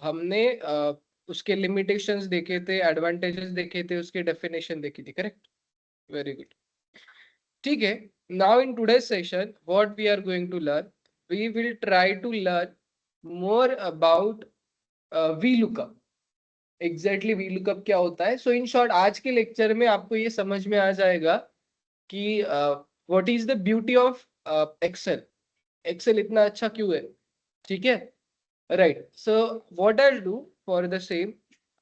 हमने उसके लिमिटेशंस देखे थे, एडवांटेजेस देखे थे, उसके डेफिनेशन देखी थी, करेक्ट? Very good. ठीक है, now in today's session what we are going to learn, we will try to learn more about V lookup. Exactly V lookup क्या होता है? सो इन शॉर्ट आज के लेक्चर में आपको ये समझ में आ जाएगा कि what is the beauty of Excel. Excel इतना अच्छा क्यों है, ठीक है? Right, so what I do for the same,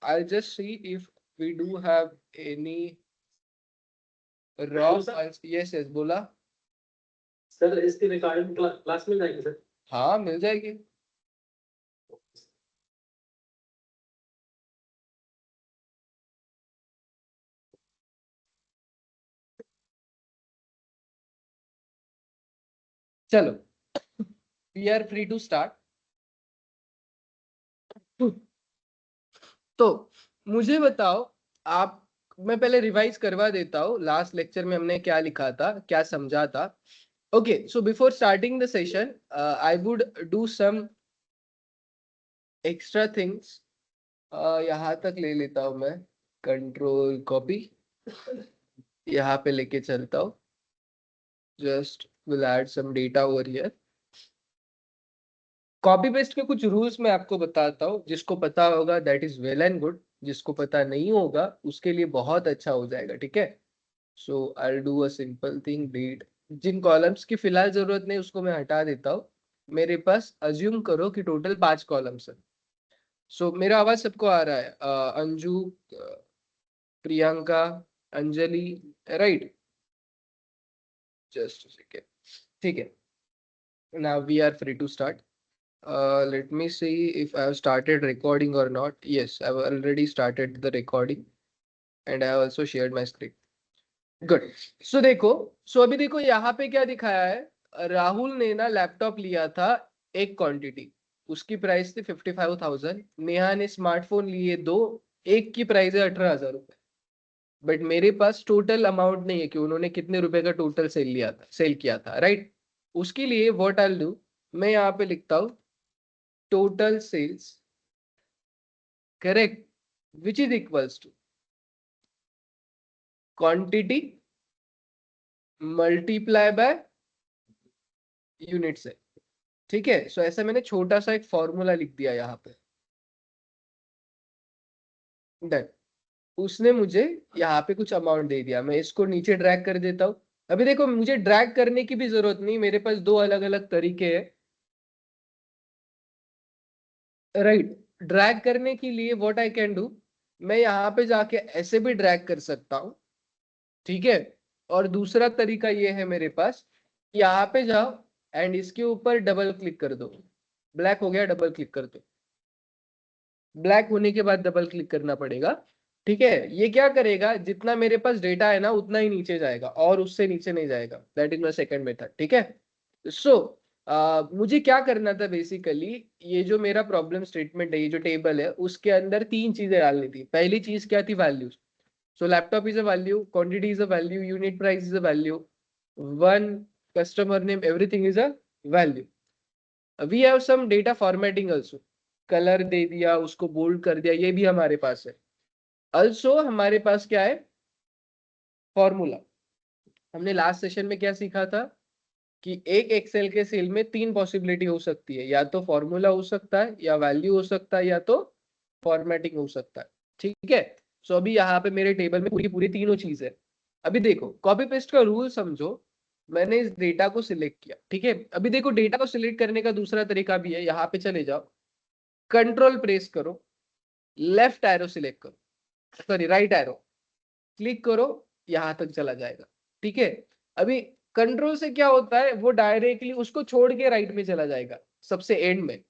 I just see if we do have any raw files. Yes yes, बोला सर। इसकी रिकॉर्डिंग क्लास में जाएगी सर? हाँ, मिल जाएगी। चलो, we are free to start. तो मुझे बताओ आप, मैं पहले रिवाइज करवा देता हूँ लास्ट लेक्चर में हमने क्या लिखा था, क्या समझा था। Okay, so before starting the session I would do some extra things. यहाँ तक ले लेता हूँ मैं, कंट्रोल कॉपी यहाँ पे लेके चलता हूँ। Just will add some data over here. Copy paste के कुछ रूल्स मैं आपको बताता हूँ, जिसको पता होगा that is well and good, जिसको पता नहीं होगा उसके लिए बहुत अच्छा हो जाएगा, ठीक है? So I do a simple thing, read. जिन कॉलम्स की फिलहाल जरूरत नहीं उसको मैं हटा देता हूँ। मेरे पास अज्यूम करो कि टोटल 5 कॉलम्स है। सो मेरा आवाज सबको आ रहा है? Anju, Priyanka, Anjali, right? Just second. ठीक है, now we are free to start. Let me see if I have started recording or not. Yes, I've already started the recording and I have also shared my screen. Good. So देखो, अभी देखो यहाँ पे क्या दिखाया है। राहुल ने ना लैपटॉप लिया था एक क्वांटिटी, उसकी प्राइस थी 55,000। नेहा ने स्मार्टफोन लिए दो, एक की प्राइस है 18,000 रुपए। बट मेरे पास टोटल अमाउंट नहीं है कि उन्होंने कितने रुपए का टोटल सेल किया था, राइट? उसके लिए व्हाट आई डू, मैं यहाँ पे लिखता हूँ total sales, correct, which is equals to quantity multiply by unit से। ठीक है, सो ऐसा मैंने छोटा सा एक फॉर्मूला लिख दिया यहाँ पे। डन। उसने मुझे यहाँ पे कुछ अमाउंट दे दिया, मैं इसको नीचे ड्रैग कर देता हूँ। अभी देखो मुझे ड्रैग करने की भी जरूरत नहीं, मेरे पास दो अलग अलग तरीके हैं, राइट? ड्रैग करने के लिए व्हाट आई कैन डू, मैं यहाँ पे जाके ऐसे भी ड्रैग कर सकता हूँ, ठीक है? और दूसरा तरीका ये है मेरे पास, यहाँ पे जाओ एंड इसके ऊपर डबल क्लिक कर दो। ब्लैक हो गया, डबल क्लिक कर दो। ब्लैक होने के बाद डबल क्लिक करना पड़ेगा, ठीक है? ये क्या करेगा, जितना मेरे पास डेटा है ना उतना ही नीचे जाएगा और उससे नीचे नहीं जाएगा। That is my second method, ठीक है? सो मुझे क्या करना था बेसिकली, ये जो मेरा प्रॉब्लम स्टेटमेंट है, ये जो टेबल है, उसके अंदर तीन चीजें डालनी थी। पहली चीज क्या थी, values. So laptop is a value, quantity is a value, unit price is a value, one customer name, everything is a value. We have some data formatting also. Colour दे दिया, उसको बोल्ड कर दिया, ये भी हमारे पास है। Also हमारे पास क्या है, फॉर्मूला। हमने लास्ट सेशन में क्या सीखा था कि एक एक्सेल के सेल में तीन पॉसिबिलिटी हो सकती है, या तो फॉर्मूला हो सकता है, या वैल्यू हो सकता है, या तो फॉर्मेटिंग हो सकता है, ठीक है? सो अभी यहाँ पे मेरे टेबल में पूरी पूरी तीनों चीज है। अभी देखो कॉपी पेस्ट का रूल समझो। मैंने इस डेटा को सिलेक्ट किया, ठीक है? अभी देखो डेटा को सिलेक्ट करने का दूसरा तरीका भी है। यहाँ पे चले जाओ, कंट्रोल प्रेस करो, लेफ्ट एरो सिलेक्ट करो, सॉरी राइट एरो क्लिक करो, यहाँ तक चला जाएगा, ठीक है? अभी कंट्रोल से क्या होता है, वो डायरेक्टली उसको छोड़ के राइट में चला जाएगा, सबसे एंड में।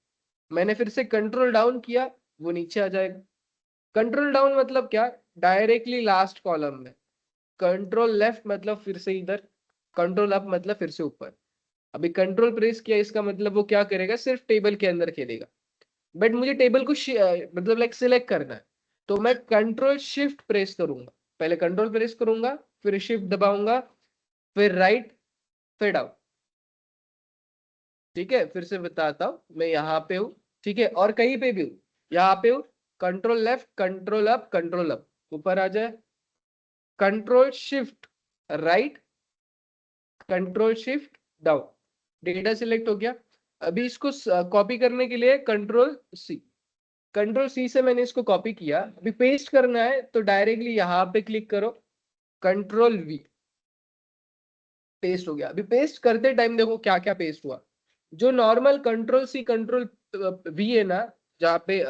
मैंने फिर से कंट्रोल डाउन किया, वो नीचे आ जाएगा। कंट्रोल डाउन मतलब क्या, डायरेक्टली लास्ट कॉलम में। कंट्रोल लेफ्ट मतलब फिर से इधर, कंट्रोल अप मतलब फिर से ऊपर। अभी कंट्रोल प्रेस किया, इसका मतलब वो क्या करेगा, सिर्फ टेबल के अंदर खेलेगा। बट मुझे टेबल को मतलब लाइक सिलेक्ट करना है, तो मैं कंट्रोल शिफ्ट प्रेस करूंगा। पहले कंट्रोल प्रेस करूंगा, फिर शिफ्ट दबाऊंगा, फिर राइट, फिर डाउन। ठीक है, फिर से बताता हूँ, मैं यहाँ पे हूँ, ठीक है? और कहीं पे भी हूँ, यहाँ पे कंट्रोल लेफ्ट, कंट्रोल अप, ऊपर आ जाए, control shift right, control shift down, data select हो गया। अभी इसको कॉपी करने के लिए कंट्रोल सी से मैंने इसको कॉपी किया। अभी पेस्ट करना है तो डायरेक्टली यहाँ पे क्लिक करो, कंट्रोल वी, पेस्ट हो गया। अभी पेस्ट करते टाइम देखो क्या क्या पेस्ट हुआ। जो normal control C control V है ना, जहाँ पे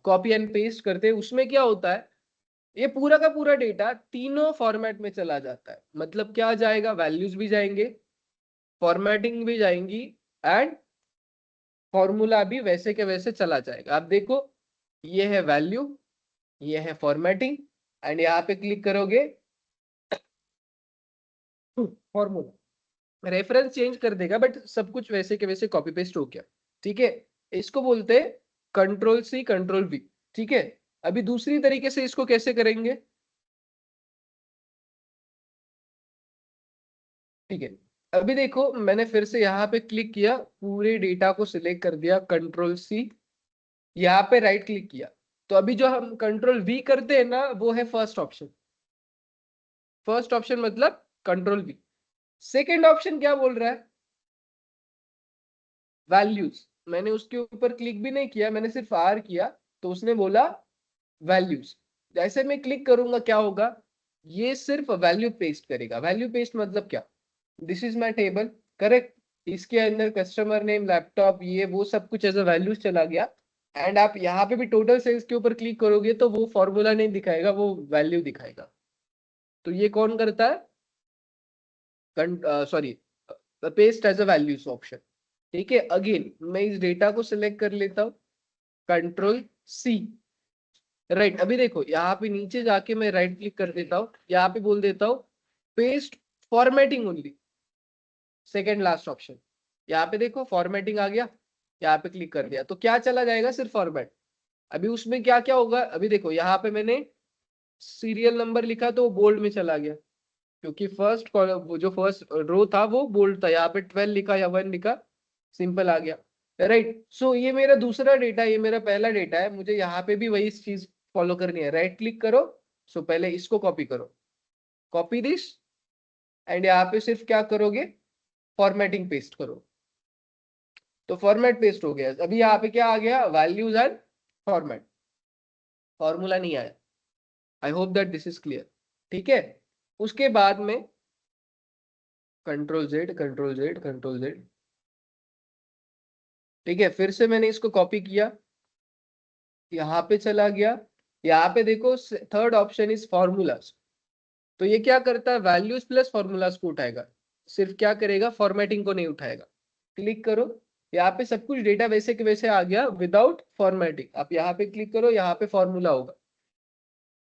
कॉपी एंड पेस्ट करते हैं, उसमें क्या होता है, ये पूरा का पूरा डेटा तीनों फॉर्मेट में चला जाता है। मतलब क्या जाएगा, वैल्यूज भी जाएंगे, फॉर्मेटिंग भी जाएंगी, एंड फॉर्मूला भी वैसे के वैसे चला जाएगा। आप देखो, ये है वैल्यू, ये है फॉर्मेटिंग, एंड यहाँ पे क्लिक करोगे फॉर्मूला, रेफरेंस चेंज कर देगा बट सब कुछ वैसे के वैसे कॉपी पेस्ट हो गया। ठीक है, इसको बोलते हैं कंट्रोल सी कंट्रोल वी। ठीक है, अभी दूसरी तरीके से इसको कैसे करेंगे। ठीक है, अभी देखो मैंने फिर से यहाँ पे क्लिक किया, पूरे डेटा को सिलेक्ट कर दिया, कंट्रोल सी, यहाँ पे राइट क्लिक किया। तो अभी जो हम कंट्रोल वी करते हैं ना, वो है फर्स्ट ऑप्शन। फर्स्ट ऑप्शन मतलब कंट्रोल वी। सेकेंड ऑप्शन क्या बोल रहा है, वैल्यूज। मैंने उसके ऊपर क्लिक भी नहीं किया, मैंने सिर्फ आर किया, तो उसने बोला वैल्यूज। जैसे मैं क्लिक करूंगा क्या होगा, ये सिर्फ वैल्यू पेस्ट करेगा। वैल्यू पेस्ट मतलब क्या, this is my table, correct, इसके अंदर कस्टमर नेम, लैपटॉप, ये वो सब कुछ एज अ वैल्यूज चला गया। एंड आप यहाँ पे भी टोटल सेल्स के ऊपर क्लिक करोगे तो वो फॉर्मूला नहीं दिखाएगा, वो वैल्यू दिखाएगा। तो ये कौन करता है, sorry, paste as a values option. ठीक है, अगेन मैं इस डेटा को सिलेक्ट कर लेता हूँ, कंट्रोल सी राइट। अभी देखो यहाँ पे नीचे जाके मैं राइट क्लिक कर देता हूँ, यहाँ पे बोल देता हूँ paste formatting only, second last option. यहाँ पे देखो फॉर्मेटिंग आ गया, यहाँ पे क्लिक कर दिया तो क्या चला जाएगा, सिर्फ फॉर्मेट। अभी उसमें क्या क्या होगा, अभी देखो यहाँ पे मैंने सीरियल नंबर लिखा तो वो बोल्ड में चला गया, क्योंकि फर्स्ट कॉलम, वो जो फर्स्ट रो था वो बोल्ड था। यहाँ पे 12 लिखा या 1 लिखा, सिंपल आ गया, राइट। सो ये मेरा दूसरा डेटा, ये मेरा पहला डेटा है, मुझे यहाँ पे भी वही चीज फॉलो करनी है। राइट क्लिक करो, सो पहले इसको कॉपी करो, कॉपी दिस, एंड यहाँ पे सिर्फ क्या करोगे, फॉर्मेटिंग पेस्ट करो। तो फॉर्मेट पेस्ट हो गया। अभी यहाँ पे क्या आ गया, वैल्यूज एंड फॉर्मेट, फॉर्मूला नहीं आया। आई hope that this is clear. ठीक है, उसके बाद में control Z, control Z, control Z. ठीक है, फिर से मैंने इसको कॉपी किया, यहाँ पे चला गया। यहाँ पे देखो थर्ड ऑप्शन इज फॉर्मूलाज। तो ये क्या करता है, वैल्यूज प्लस फॉर्मूलाज को उठाएगा, सिर्फ क्या करेगा, फॉर्मेटिंग को नहीं उठाएगा। क्लिक करो, यहाँ पे सब कुछ डेटा वैसे के वैसे आ गया विदाउट फॉर्मेटिंग। आप यहाँ पे क्लिक करो, यहाँ पे फॉर्मूला होगा।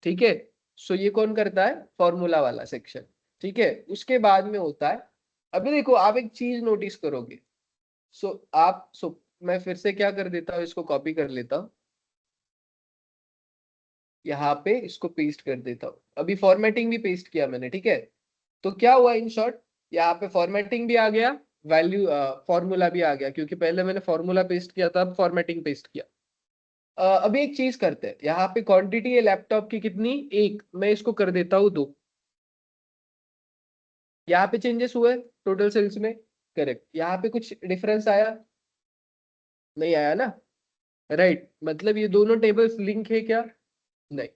ठीक है, सो ये कौन करता है, फॉर्मूला वाला सेक्शन। ठीक है, उसके बाद में होता है, अभी देखो आप एक चीज नोटिस करोगे। सो मैं फिर से क्या कर देता हूँ, इसको कॉपी कर लेता हूँ, यहाँ पे इसको पेस्ट कर देता हूँ। अभी फॉर्मेटिंग भी पेस्ट किया मैंने। ठीक है, तो क्या हुआ इन शॉर्ट, यहाँ पे फॉर्मेटिंग भी आ गया, वैल्यू फॉर्मूला भी आ गया, क्योंकि पहले मैंने फॉर्मूला पेस्ट किया था, अब फॉर्मेटिंग पेस्ट किया। अभी एक चीज करते हैं, यहाँ पे क्वांटिटी है लैपटॉप की कितनी, एक, मैं इसको कर देता हूँ 2। यहाँ पे चेंजेस हुए टोटल सेल्स में, करेक्ट। यहाँ पे कुछ डिफरेंस आया, नहीं आया ना, राइट। मतलब ये दोनों टेबल्स लिंक है क्या, नहीं।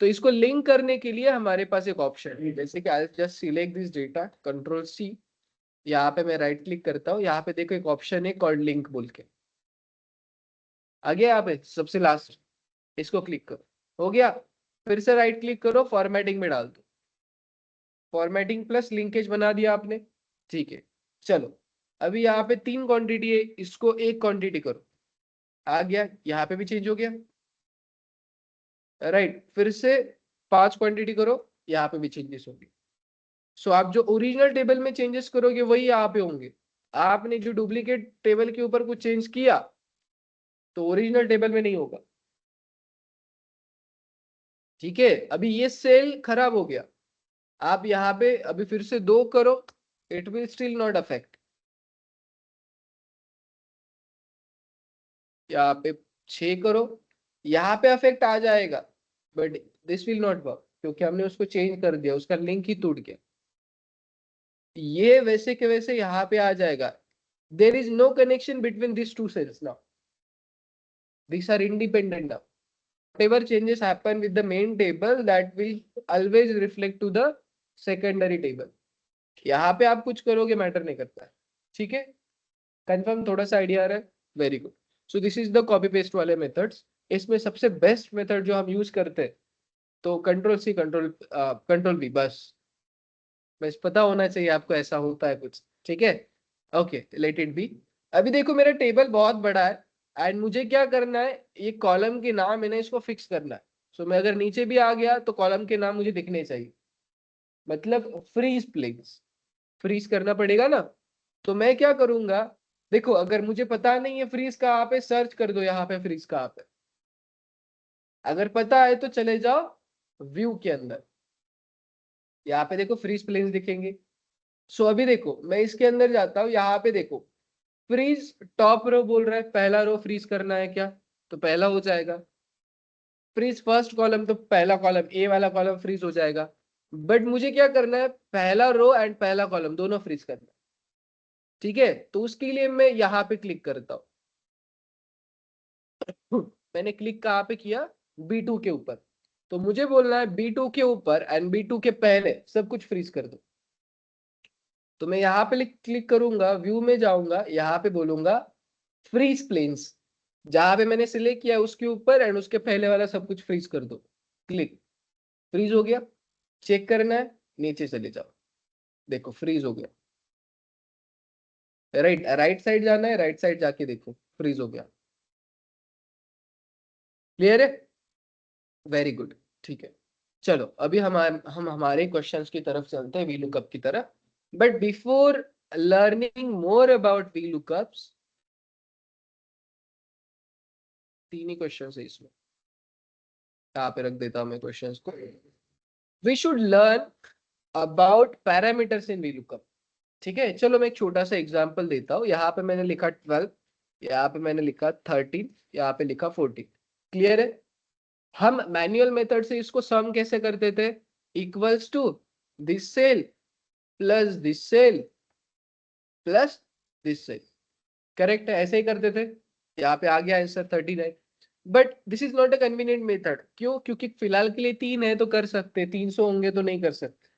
तो इसको लिंक करने के लिए हमारे पास एक ऑप्शन है, जैसे कि I just select this data, control C, यहाँ पे मैं राइट क्लिक करता हूँ, यहाँ पे देखो एक ऑप्शन है कॉल्ड लिंक बोल के, आ गया यहाँ पे सबसे लास्ट, इसको क्लिक करो, हो गया। फिर से राइट क्लिक करो, फॉर्मेटिंग में डाल दो, फॉर्मेटिंग प्लस लिंकेज बना दिया आपने। ठीक है, चलो अभी यहाँ पे 3 क्वांटिटी है, इसको एक क्वांटिटी करो, आ गया, यहाँ पे भी चेंज हो गया, राइट। फिर से 5 क्वांटिटी करो, यहाँ पे भी चेंजेस होंगे। सो आप जो ओरिजिनल टेबल में चेंजेस करोगे वही यहाँ पे होंगे। आपने जो डुप्लीकेट टेबल के ऊपर कुछ चेंज किया तो ओरिजिनल टेबल में नहीं होगा। ठीक है, अभी ये सेल खराब हो गया, आप यहाँ पे अभी फिर से 2 करो, it will still not affect. यहाँ पे 6 करो, यहाँ पे अफेक्ट आ जाएगा, but this will not work क्योंकि हमने उसको चेंज कर दिया, उसका लिंक ही टूट गया। ये वैसे के वैसे यहाँ पे आ जाएगा। There is no connection between this two cells now, these are independent now. Whatever changes happen with the main table, that will always reflect to the secondary table. यहाँ पे आप कुछ करोगे मैटर नहीं करता है, ठीक है? कंफर्म, थोड़ा सा आइडिया आ रहा है? Very good. So this is the copy paste वाले मेथड्स। इसमें सबसे बेस्ट मेथड जो हम यूज करते हैं तो कंट्रोल-C कंट्रोल-V, बस पता होना चाहिए आपको ऐसा होता है कुछ, ठीक है? Okay, let it be. अभी देखो मेरा टेबल बहुत बड़ा है एंड मुझे क्या करना है, ये कॉलम के नाम है ना, इसको फिक्स करना है। सो मैं अगर नीचे भी आ गया तो कॉलम के नाम मुझे दिखने चाहिए, मतलब फ्रीज प्लेस, फ्रीज करना पड़ेगा ना। तो मैं क्या करूंगा, देखो अगर मुझे पता नहीं है फ्रीज कहाँ पे, सर्च कर दो यहाँ पे फ्रीज कहाँ पे। अगर पता है तो चले जाओ व्यू के अंदर, यहाँ पे देखो फ्रीज प्लेन्स दिखेंगे। सो अभी देखो मैं इसके अंदर जाता हूँ, यहाँ पे देखो फ्रीज टॉप रो बोल रहा है, पहला रो फ्रीज करना है क्या, तो पहला हो जाएगा। फ्रीज फर्स्ट कॉलम, तो पहला कॉलम ए वाला कॉलम फ्रीज हो जाएगा। बट मुझे क्या करना है, पहला रो एंड पहला कॉलम दोनों फ्रीज करना है, ठीक है? तो उसके लिए मैं यहाँ पे क्लिक करता हूँ। मैंने क्लिक कहाँ पे किया, B2 के ऊपर। तो मुझे बोलना है B2 के ऊपर एंड B2 के पहले सब कुछ फ्रीज कर दो। तो मैं यहाँ पे क्लिक करूंगा, व्यू में जाऊंगा, यहाँ पे बोलूंगा फ्रीज प्लेन्स, जहां पे मैंने सिलेक्ट किया उसके ऊपर एंड उसके पहले वाला सब कुछ फ्रीज कर दो। क्लिक, फ्रीज हो गया। चेक करना है, नीचे चले जाओ, देखो फ्रीज हो गया। राइट साइड जाना है, राइट साइड जाके देखो फ्रीज हो गया। क्लियर है? वेरी गुड, ठीक है। चलो अभी हम हमारे क्वेश्चंस की तरफ चलते हैं, वी लुकअप की तरफ। But before learning more about V lookups, 3 ही क्वेश्चन है इसमें, यहाँ पे रख देता हूं मैं क्वेश्चंस को। We should learn about parameters in V lookup, ठीक है? चलो मैं एक छोटा सा एग्जांपल देता हूँ। यहाँ पे मैंने लिखा 12, यहाँ पे मैंने लिखा 13, यहाँ पे लिखा 14। क्लियर है? हम मैन्युअल मेथड से इसको सम कैसे करते थे, equals to this cell plus this cell plus this cell. Correct है? ऐसे ही करते थे। यहाँ पे आ गया answer 39। But this is not a convenient method. क्यों? क्योंकि फिलहाल के लिए 3 है तो कर सकते, 300 होंगे तो नहीं कर सकते,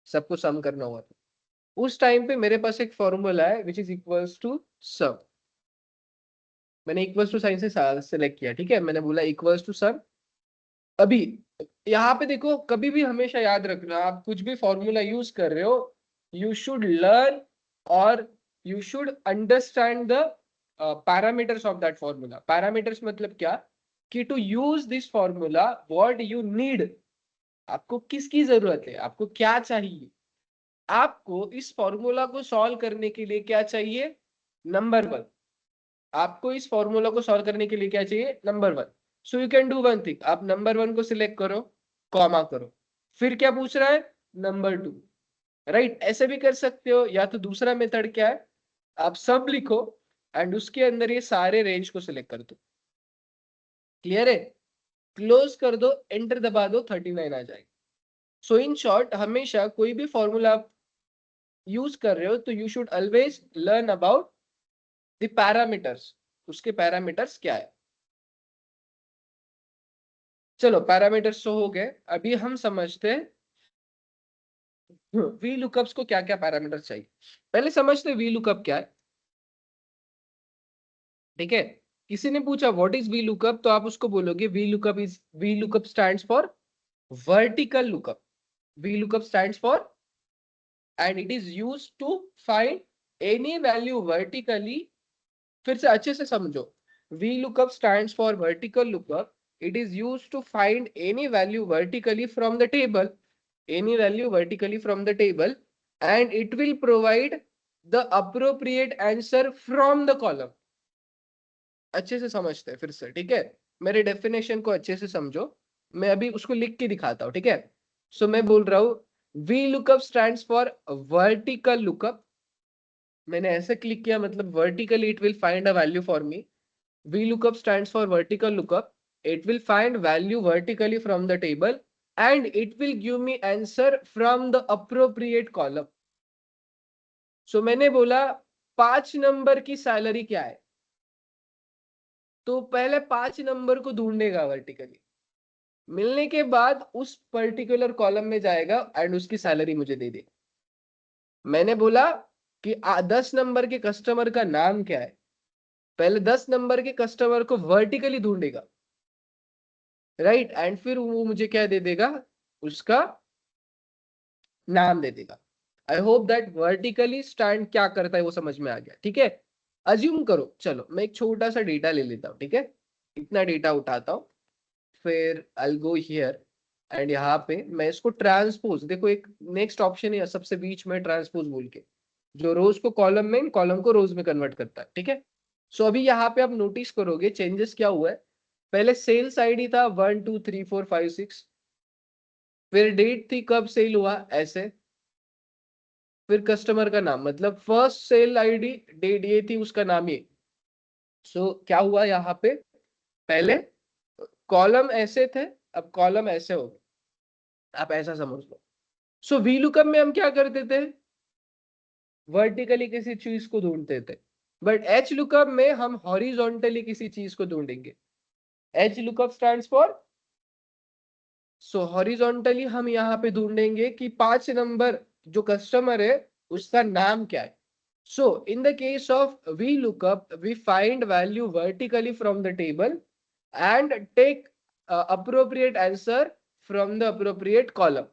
सबको सम करना हुआ। उस टाइम पे मेरे पास एक फॉर्मूला है विच इज इक्वल्स टू सम। मैंने इक्वल्स टू साइन से सेलेक्ट किया, ठीक है? मैंने बोला इक्वल्स टू सम। अभी यहाँ पे देखो, कभी भी हमेशा याद रखना, आप कुछ भी फॉर्मूला यूज कर रहे हो, यू शुड लर्न और you should understand the parameters of that formula. Parameters मतलब क्या, कि to use this formula what you need, आपको किसकी जरूरत है, आपको क्या चाहिए। आपको इस फॉर्मूला को सॉल्व करने के लिए क्या चाहिए, नंबर 1। आपको इस फॉर्मूला को सॉल्व करने के लिए क्या चाहिए, number 1। So you can do one thing, आप नंबर 1 को सिलेक्ट करो, कॉमा करो, फिर क्या पूछ रहा है, नंबर 2। राइट? ऐसे भी कर सकते हो, या तो दूसरा मेथड क्या है, आप सब लिखो एंड उसके अंदर ये सारे रेंज को सिलेक्ट कर दो। क्लियर है? क्लोज कर दो, एंटर दबा दो, 39 आ जाएगा। सो इन शॉर्ट, हमेशा कोई भी फॉर्मूला आप यूज कर रहे हो तो you should always learn about the parameters, उसके पैरामीटर्स क्या है। चलो पैरामीटर्स तो हो गए, अभी हम समझते हैं वी लुकअप्स को क्या क्या पैरामीटर्स चाहिए। पहले समझते हैं वी लुकअप क्या है, ठीक है? किसी ने पूछा व्हाट इज वी लुकअप, तो आप उसको बोलोगे V lookup stands for vertical lookup. V lookup stands for and it is used to find any value vertically. फिर से अच्छे से समझो, VLOOKUP stands for vertical lookup. It is used to find any value vertically from the table, and it will provide the appropriate answer from the column. अच्छे से समझते हैं फिर से, ठीक है? मेरे डेफिनेशन को अच्छे से समझो, मैं अभी उसको लिख के दिखाता हूँ, ठीक है? सो मैं बोल रहा हूँ VLOOKUP stands for vertical lookup. मैंने ऐसे क्लिक किया, मतलब vertically it will find a value for me. VLOOKUP stands for vertical lookup. It will find value vertically from the table and it will give me answer from the appropriate column. So मैंने बोला 5 number की salary क्या है, तो पहले 5 number को ढूंढेगा vertically, मिलने के बाद उस पर्टिकुलर कॉलम में जाएगा एंड उसकी सैलरी मुझे दे देगा। मैंने बोला कि 10 नंबर के कस्टमर का नाम क्या है, पहले 10 नंबर के कस्टमर को वर्टिकली ढूंढेगा, राइट, एंड फिर वो मुझे क्या दे देगा, उसका नाम दे देगा। आई होप दैट वर्टिकली स्टैंड क्या करता है वो समझ में आ गया। ठीक है, अज्यूम करो, चलो मैं एक छोटा सा डेटा ले लेता हूँ। ठीक है, इतना डेटा उठाता हूँ, फिर आई गो हियर एंड यहाँ पे मैं इसको ट्रांसपोज, देखो एक नेक्स्ट ऑप्शन है सबसे बीच में ट्रांसपोज बोल के, जो रोज को कॉलम में, कॉलम को रोज में कन्वर्ट करता है। ठीक है, सो अभी यहाँ पे आप नोटिस करोगे चेंजेस क्या हुआ है। पहले सेल्स आईडी था 1 2 3 4 5 6, फिर डेट थी कब सेल हुआ ऐसे, फिर कस्टमर का नाम, मतलब फर्स्ट सेल आईडी डेट ये थी, उसका नाम ये। सो क्या हुआ यहाँ पे, पहले कॉलम ऐसे थे, अब कॉलम ऐसे हो गए, आप ऐसा समझ लो। सो VLOOKUP में हम क्या करते थे, वर्टिकली किसी चीज को ढूंढते थे, बट HLOOKUP में हम हॉरिजॉन्टली किसी चीज को ढूंढेंगे। HLOOKUP stands for, so horizontally हम यहाँ पे ढूंढेंगे कि 5 नंबर जो कस्टमर है उसका नाम क्या है। So in the case of VLOOKUP, we find value vertically from the table and take appropriate answer from the appropriate column.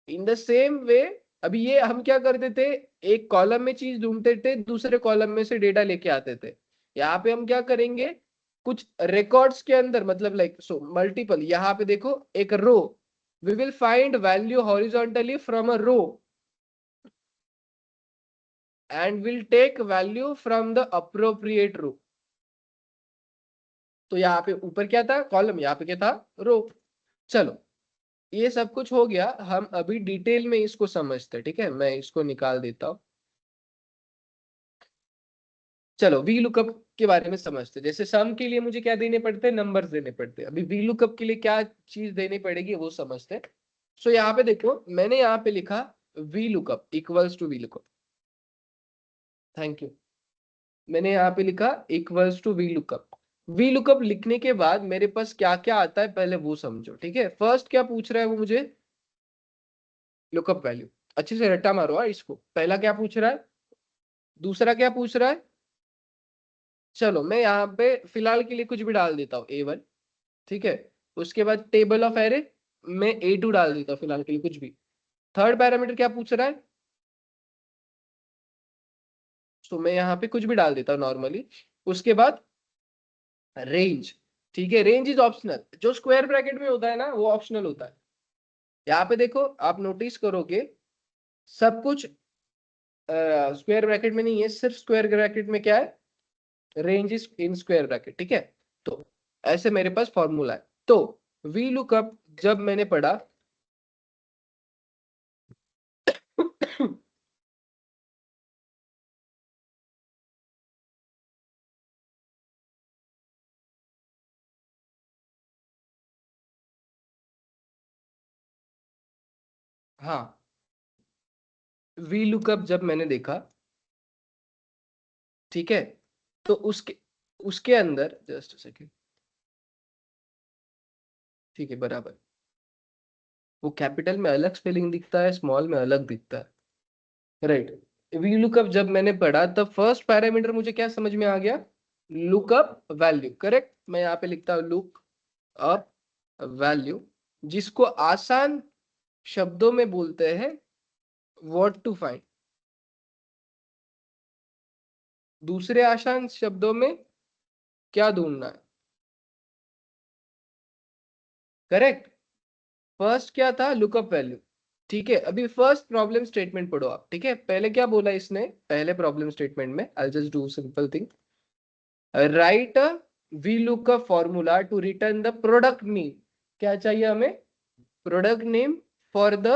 In the same way, अभी ये हम क्या करते थे, एक कॉलम में चीज ढूंढते थे, दूसरे कॉलम में से डेटा लेके आते थे। यहाँ पे हम क्या करेंगे, कुछ रिकॉर्ड्स के अंदर, मतलब लाइक सो मल्टीपल, यहाँ पे देखो एक रो, we will find value horizontally from a row and will take value from the appropriate row. तो यहाँ पे ऊपर क्या था, कॉलम, यहाँ पे क्या था, रो। चलो ये सब कुछ हो गया, हम अभी डिटेल में इसको समझते हैं। ठीक है, मैं इसको निकाल देता हूँ। चलो VLOOKUP के बारे में समझते हैं। जैसे सम के लिए मुझे क्या देने पड़ते हैं, नंबर्स देने पड़ते हैं। अभी VLOOKUP के लिए क्या चीज देनी पड़ेगी वो समझते हैं। सो यहाँ पे देखो, मैंने यहाँ पे लिखा VLOOKUP equals to VLOOKUP, thank you. मैंने यहाँ पे लिखा इक्वल्स टू VLOOKUP। VLOOKUP लिखने के बाद मेरे पास क्या क्या आता है पहले वो समझो। ठीक है, फर्स्ट क्या पूछ रहा है वो मुझे, लुकअप वैल्यू, अच्छे से रट्टा मारो इसको। पहला क्या पूछ रहा है, दूसरा क्या पूछ रहा है, चलो मैं यहाँ पे फिलहाल के लिए कुछ भी डाल देता हूँ A1। ठीक है, उसके बाद टेबल ऑफ एरे में A2 डाल देता हूँ फिलहाल के लिए, कुछ भी। थर्ड पैरामीटर क्या पूछ रहा है, तो मैं यहाँ पे कुछ भी डाल देता हूँ नॉर्मली। उसके बाद रेंज, ठीक है, रेंज इज ऑप्शनल, जो स्क्वायर ब्रैकेट में होता है ना वो ऑप्शनल होता है। यहाँ पे देखो आप नोटिस करोगे सब कुछ स्क्वायर ब्रैकेट में नहीं है, सिर्फ स्क्वायर ब्रैकेट में क्या है, range is in square bracket. ठीक है, तो ऐसे मेरे पास फॉर्मूला है। तो VLOOKUP जब मैंने पढ़ा हाँ, VLOOKUP जब मैंने देखा, ठीक है, तो उसके उसके अंदर जस्ट सेकेंड, ठीक है बराबर, वो कैपिटल में अलग स्पेलिंग दिखता है, स्मॉल में अलग दिखता है, राइट। VLOOKUP जब मैंने पढ़ा तब फर्स्ट पैरामीटर मुझे क्या समझ में आ गया, लुकअप वैल्यू, करेक्ट। मैं यहाँ पे लिखता हूँ लुक अप वैल्यू, जिसको आसान शब्दों में बोलते हैं व्हाट टू फाइंड, दूसरे आसान शब्दों में क्या ढूंढना है, करेक्ट। फर्स्ट क्या था, लुकअप वैल्यू। ठीक है, अभी फर्स्ट प्रॉब्लम स्टेटमेंट पढ़ो आप। ठीक है, पहले क्या बोला इसने, पहले प्रॉब्लम स्टेटमेंट में, I just do simple thing, right VLOOKUP formula to return the product name. क्या चाहिए हमें, product name for the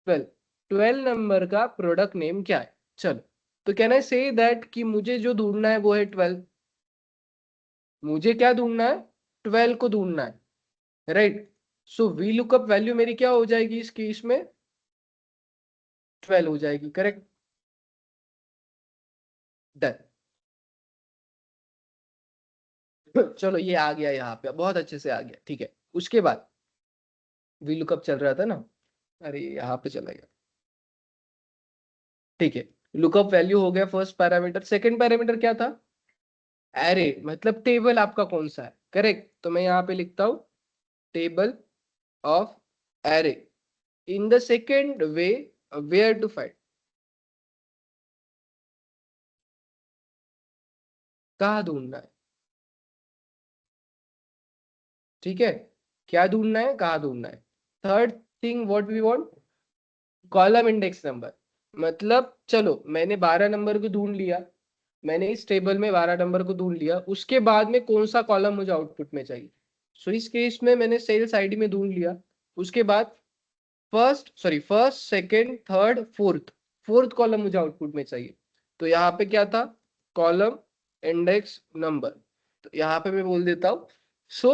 12 number का प्रोडक्ट नेम क्या है। चलो, तो कैन आई से दैट कि मुझे जो ढूंढना है वो है 12। मुझे क्या ढूंढना है, 12 को ढूंढना है, right. So V lookup value मेरी क्या हो जाएगी इस केस में, 12 हो जाएगी, करेक्ट, डन। चलो ये आ गया यहाँ पे, बहुत अच्छे से आ गया, ठीक है। उसके बाद वी लुकअप चल रहा था ना, अरे यहाँ पे चला गया, ठीक है। लुकअप वैल्यू हो गया फर्स्ट पैरामीटर। सेकंड पैरामीटर क्या था, एरे, मतलब टेबल आपका कौन सा है, करेक्ट। तो मैं यहाँ पे लिखता हूं table of array. In the second way, where to find, कहाँ ढूंढना है, ठीक है। क्या ढूंढना है, कहाँ ढूंढना है। Third thing what we want, column index number. मतलब चलो मैंने 12 नंबर को ढूंढ लिया, मैंने इस टेबल में 12 नंबर को ढूंढ लिया, उसके बाद में कौन सा कॉलम मुझे आउटपुट में चाहिए। सो इस केस में मैंने सेल्स आईडी में ढूंढ लिया, उसके बाद first second third fourth, fourth column मुझे आउटपुट में चाहिए। तो यहाँ पे क्या था, कॉलम इंडेक्स नंबर। तो यहाँ पे मैं बोल देता हूँ सो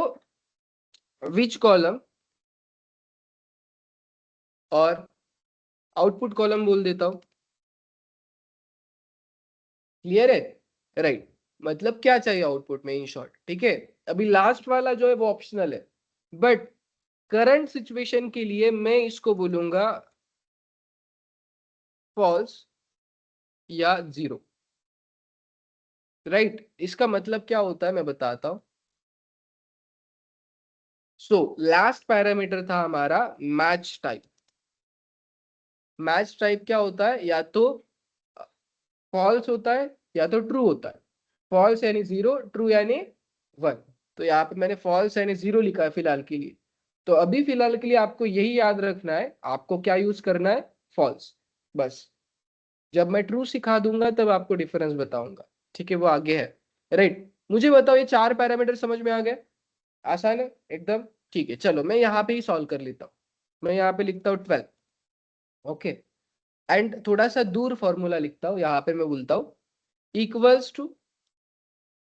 विच कॉलम, और आउटपुट कॉलम बोल देता हूँ, क्लियर है, राइट। मतलब क्या चाहिए आउटपुट में इन शॉर्ट, ठीक है। अभी लास्ट वाला जो है वो ऑप्शनल है, बट करंट सिचुएशन के लिए मैं इसको बोलूंगा फॉल्स या जीरो, राइट। इसका मतलब क्या होता है मैं बताता हूं। सो लास्ट पैरामीटर था हमारा मैच टाइप। मैच टाइप क्या होता है, या तो फॉल्स होता है या तो ट्रू होता है। फॉल्स यानी जीरो, ट्रू यानी वन। तो यहाँ पे मैंने फॉल्स यानी जीरो लिखा है फिलहाल के लिए। तो अभी फिलहाल के लिए आपको यही याद रखना है, आपको क्या यूज करना है, फॉल्स, बस। जब मैं ट्रू सिखा दूंगा तब आपको डिफरेंस बताऊंगा, ठीक है, वो आगे है, राइट। मुझे बताओ ये चार पैरामीटर समझ में आ गए, आसान है एकदम, ठीक है। चलो मैं यहाँ पे ही सॉल्व कर लेता हूँ। मैं यहाँ पे लिखता हूँ 12, ओके। एंड थोड़ा सा दूर फॉर्मूला लिखता हूँ, यहाँ पे मैं बोलता हूँ इक्वल्स टू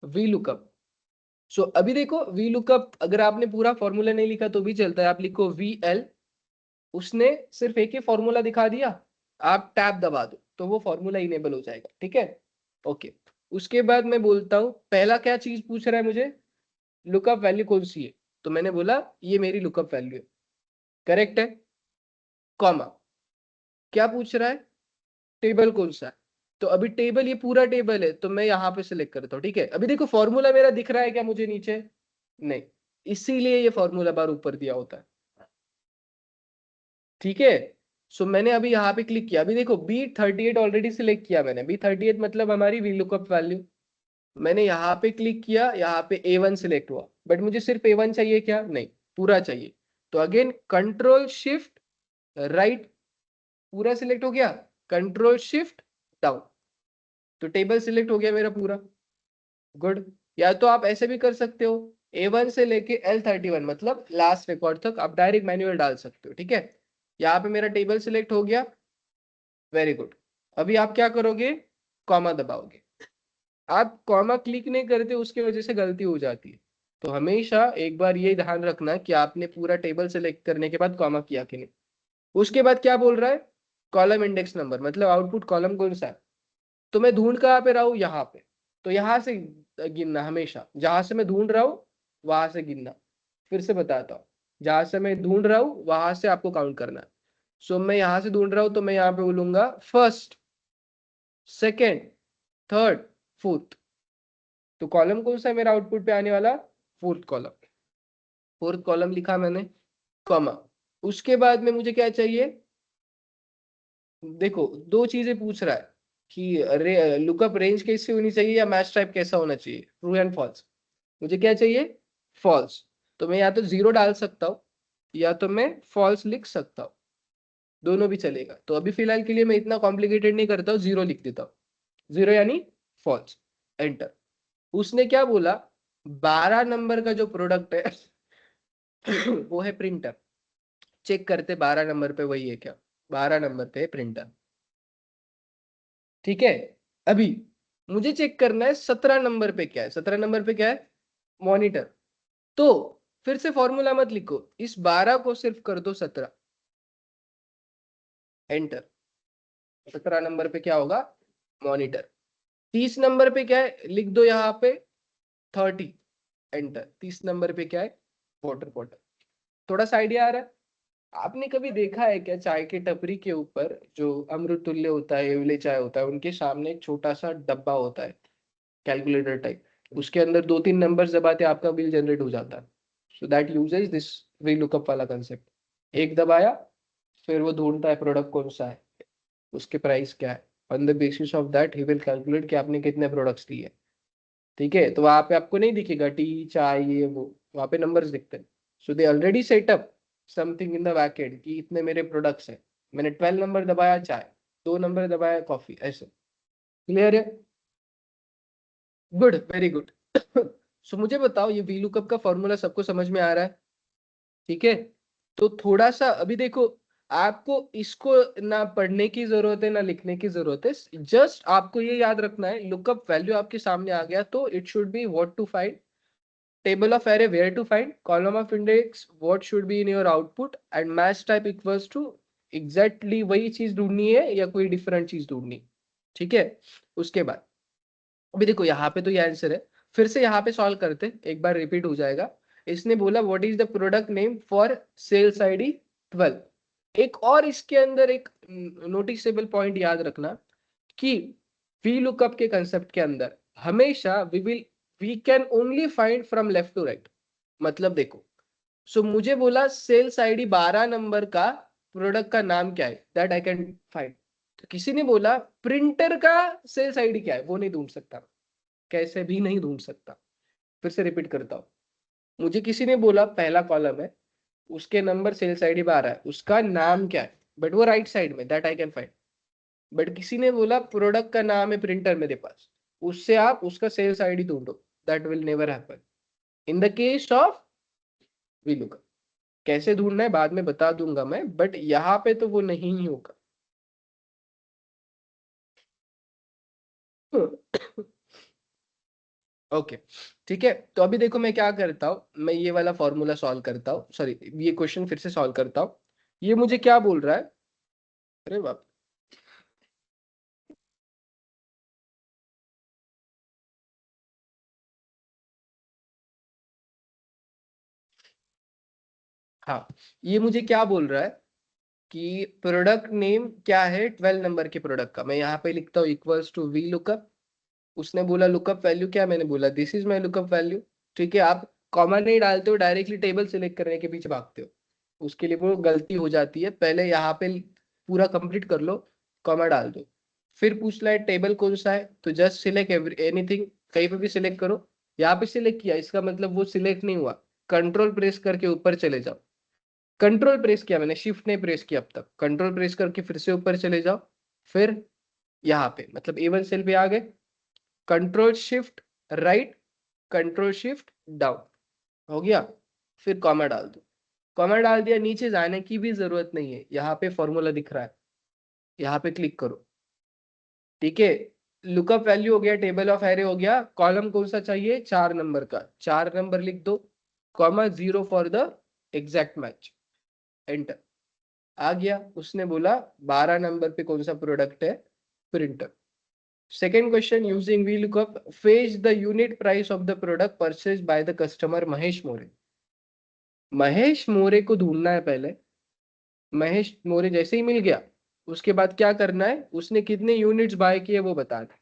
वी लुकअप। सो अभी देखो वी लुकअप अगर आपने पूरा फॉर्मूला नहीं लिखा तो भी चलता है, आप लिखो वी एल। उसने सिर्फ एक ही फॉर्मूला दिखा दिया, आप टैब दबा दो तो वो फॉर्मूला इनेबल हो जाएगा, ठीक है, ओके। उसके बाद मैं बोलता हूँ पहला क्या चीज पूछ रहा है मुझे, लुकअप वैल्यू कौन सी है। तो मैंने बोला ये मेरी लुकअप वैल्यू है, करेक्ट है, कॉमा क्या पूछ रहा है, टेबल कौन सा है। तो अभी टेबल, ये पूरा टेबल है तो मैं यहाँ पे सिलेक्ट करता हूँ, ठीक है। अभी देखो फॉर्मूला मेरा दिख रहा है क्या मुझे नीचे, नहीं, इसीलिए ये फॉर्मूला बार ऊपर दिया होता है, ठीक है। सो मैंने अभी यहाँ पे क्लिक किया, अभी देखो B38 ऑलरेडी सिलेक्ट किया मैंने, B38 मतलब हमारी वी लुकअप वैल्यू। मैंने यहाँ पे क्लिक किया, यहाँ पे A1 सिलेक्ट हुआ, बट मुझे सिर्फ A1 चाहिए क्या, नहीं, पूरा चाहिए। तो अगेन कंट्रोल शिफ्ट राइट, पूरा सिलेक्ट हो गया, कंट्रोल शिफ्ट डाउन, तो टेबल सिलेक्ट हो गया मेरा पूरा, गुड। या तो आप ऐसे भी कर सकते हो, A1 से लेके L31 मतलब लास्ट रिकॉर्ड तक आप डायरेक्ट मैन्युअल डाल सकते हो, ठीक है। यहाँ पे मेरा टेबल सिलेक्ट हो गया, वेरी गुड। अभी आप क्या करोगे, कॉमा दबाओगे। आप कॉमा क्लिक नहीं करते, उसकी वजह से गलती हो जाती है। तो हमेशा एक बार ये ध्यान रखना कि आपने पूरा टेबल सेलेक्ट करने के बाद कॉमा किया कि नहीं। उसके बाद क्या बोल रहा है, कॉलम इंडेक्स नंबर, मतलब आउटपुट कॉलम कौन सा है। तो मैं ढूंढ कहाँ पे रहा हूँ, यहाँ पे। तो यहाँ से गिनना, हमेशा जहां से मैं ढूंढ रहा हूँ वहां से गिनना। फिर से बताता हूँ, जहां से मैं ढूंढ रहा हूँ वहां से आपको काउंट करना है। सो मैं यहाँ से ढूंढ रहा हूँ तो मैं यहाँ पे बोलूंगा फर्स्ट सेकेंड थर्ड फोर्थ। तो कॉलम कौन सा है मेरा आउटपुट पे आने वाला, फोर्थ कॉलम। फोर्थ कॉलम लिखा मैंने, कॉमा। उसके बाद में मुझे क्या चाहिए, देखो दो चीजें पूछ रहा है कि लुकअप रेंज कैसी होनी चाहिए या मैच टाइप कैसा होना चाहिए, ट्रू एंड फॉल्स। मुझे क्या चाहिए, फॉल्स। तो मैं या तो जीरो डाल सकता हूँ या तो मैं फॉल्स लिख सकता हूँ, दोनों भी चलेगा। तो अभी फिलहाल के लिए मैं इतना कॉम्प्लिकेटेड नहीं करता हूँ, जीरो लिख देता हूँ, जीरो यानी फॉल्स, एंटर। उसने क्या बोला, 12 नंबर का जो प्रोडक्ट है वो है प्रिंटर। चेक करते 12 नंबर पे वही है क्या, 12 नंबर पे है प्रिंटर, ठीक है। अभी मुझे चेक करना है 17 नंबर पे क्या है, 17 नंबर पे क्या है, मॉनिटर। तो फिर से फॉर्मूला मत लिखो, इस 12 को सिर्फ कर दो 17, एंटर। 17 नंबर पे क्या होगा, मॉनिटर। 30 नंबर पे क्या है, लिख दो यहाँ पे 30, एंटर। 30 नंबर पे क्या है, वाटर बॉटल। थोड़ा सा आइडिया आ रहा है। आपने कभी देखा है क्या, चाय के टपरी के ऊपर जो अमृत तुल्य होता है, एवले चाय होता है, उनके सामने एक छोटा सा डब्बा होता है, कैलकुलेटर टाइप, उसके अंदर 2-3 नंबर दबाते आपका बिल जनरेट हो जाता है। So that uses this V lookup वाला कंसेप्ट। एक दबाया, फिर वो ढूंढता है प्रोडक्ट कौन सा है, उसके प्राइस क्या है, on the basis of that he will calculate कि आपने कितने प्रोडक्ट्स लिए। ठीक है, तो वहां पे आपको नहीं दिखेगा टी चाय ये वो, वहां पे नंबर्स दिखते हैं। So they already setup something in the back end कि इतने मेरे प्रोडक्ट्स हैं। मैंने 12 नंबर दबाया चाय, 2 नंबर दबाया कॉफी, ऐसे। क्लियर है, गुड, वेरी गुड। सो मुझे बताओ, ये वी लुकअप का फॉर्मूला सबको समझ में आ रहा है? ठीक है, तो थोड़ा सा अभी देखो, आपको इसको ना पढ़ने की जरूरत है ना लिखने की जरूरत है, जस्ट आपको ये याद रखना है, लुकअप वैल्यू आपके सामने आ गया तो it should be what to find, table of array where to find, column of index what should be in your output, and match type equals to exactly वही चीज ढूंढनी है या कोई डिफरेंट चीज ढूंढनी। ठीक है, उसके बाद अभी देखो यहाँ पे तो ये आंसर है, फिर से यहाँ पे सॉल्व करते, एक बार रिपीट हो जाएगा। इसने बोला what is the product name for sales ID 12। एक और इसके अंदर एक नोटिसेबल पॉइंट याद रखना कि वी लुकअप के कंसेप्ट के अंदर हमेशा we can only find from left to right. मतलब देखो, सो मुझे बोला सेल्स आईडी 12 नंबर का प्रोडक्ट का नाम क्या है, दैट आई कैन फाइंड। तो किसी ने बोला प्रिंटर का सेल्स आईडी क्या है, वो नहीं ढूंढ सकता, कैसे भी नहीं ढूंढ सकता। फिर से रिपीट करता हूँ, मुझे किसी ने बोला पहला कॉलम है, उसके नंबर सेल्स आईडी 12 है, उसका नाम क्या है, बट वो राइट साइड में, that I can find. But किसी ने बोला प्रोडक्ट का नाम है प्रिंटर मेरे पास, उससे आप उसका सेल्स आईडी ढूंढो, that will never happen in the case of V lookup. कैसे ढूंढना है बाद में बता दूंगा मैं, बट यहाँ पे तो वो नहीं ही होगा। ओके, ठीक है। तो अभी देखो मैं क्या करता हूँ, मैं ये वाला फॉर्मूला सॉल्व करता हूँ, सॉरी ये क्वेश्चन फिर से सॉल्व करता हूँ। ये मुझे क्या बोल रहा है, अरे बाप, हाँ, ये मुझे क्या बोल रहा है कि प्रोडक्ट नेम क्या है 12 नंबर के प्रोडक्ट का। मैं यहाँ पे लिखता हूँ इक्वल्स टू वी लुकअप। उसने बोला लुकअप वैल्यू क्या, मैंने बोला this is my lookup value. ठीक है, आप कॉमा नहीं डालते हो, डायरेक्टली टेबल सेलेक्ट करने के पीछे भागते हो, उसके लिए वो गलती हो जाती है। पहले यहाँ पे पूरा कंप्लीट कर लो, कॉमा डाल दो, फिर पूछ रहा है टेबल कौन सा है, तो जस्ट सिलेक्ट एनीथिंग, कहीं पे भी सिलेक्ट करो। यहाँ पे सिलेक्ट किया, इसका मतलब वो सिलेक्ट नहीं हुआ, कंट्रोल प्रेस करके ऊपर चले जाओ। कंट्रोल प्रेस किया मैंने, शिफ्ट नहीं प्रेस किया अब तक, कंट्रोल प्रेस करके फिर से ऊपर चले जाओ। फिर यहाँ पे मतलब A1 सेल पे आ गए, control shift right, control shift down, हो गया। फिर कॉमा डाल दो, कॉमा डाल दिया, नीचे जाने की भी जरूरत नहीं है, यहाँ पे फॉर्मूला दिख रहा है, यहाँ पे क्लिक करो। ठीक है, लुकअप वैल्यू हो गया, टेबल ऑफ एरे हो गया, कॉलम कौन सा चाहिए 4 नंबर का, 4 नंबर लिख दो, comma 0 for the exact match, enter. आ गया। उसने बोला 12 नंबर पे कौन सा प्रोडक्ट है, printer. Second question, using VLOOKUP fetch the unit price of the product purchased by the customer Mahesh More. Mahesh More को ढूंढना है पहले, महेश मोरे जैसे ही मिल गया, उसके बाद क्या करना है, उसने कितने यूनिट्स बाय किए वो बताना।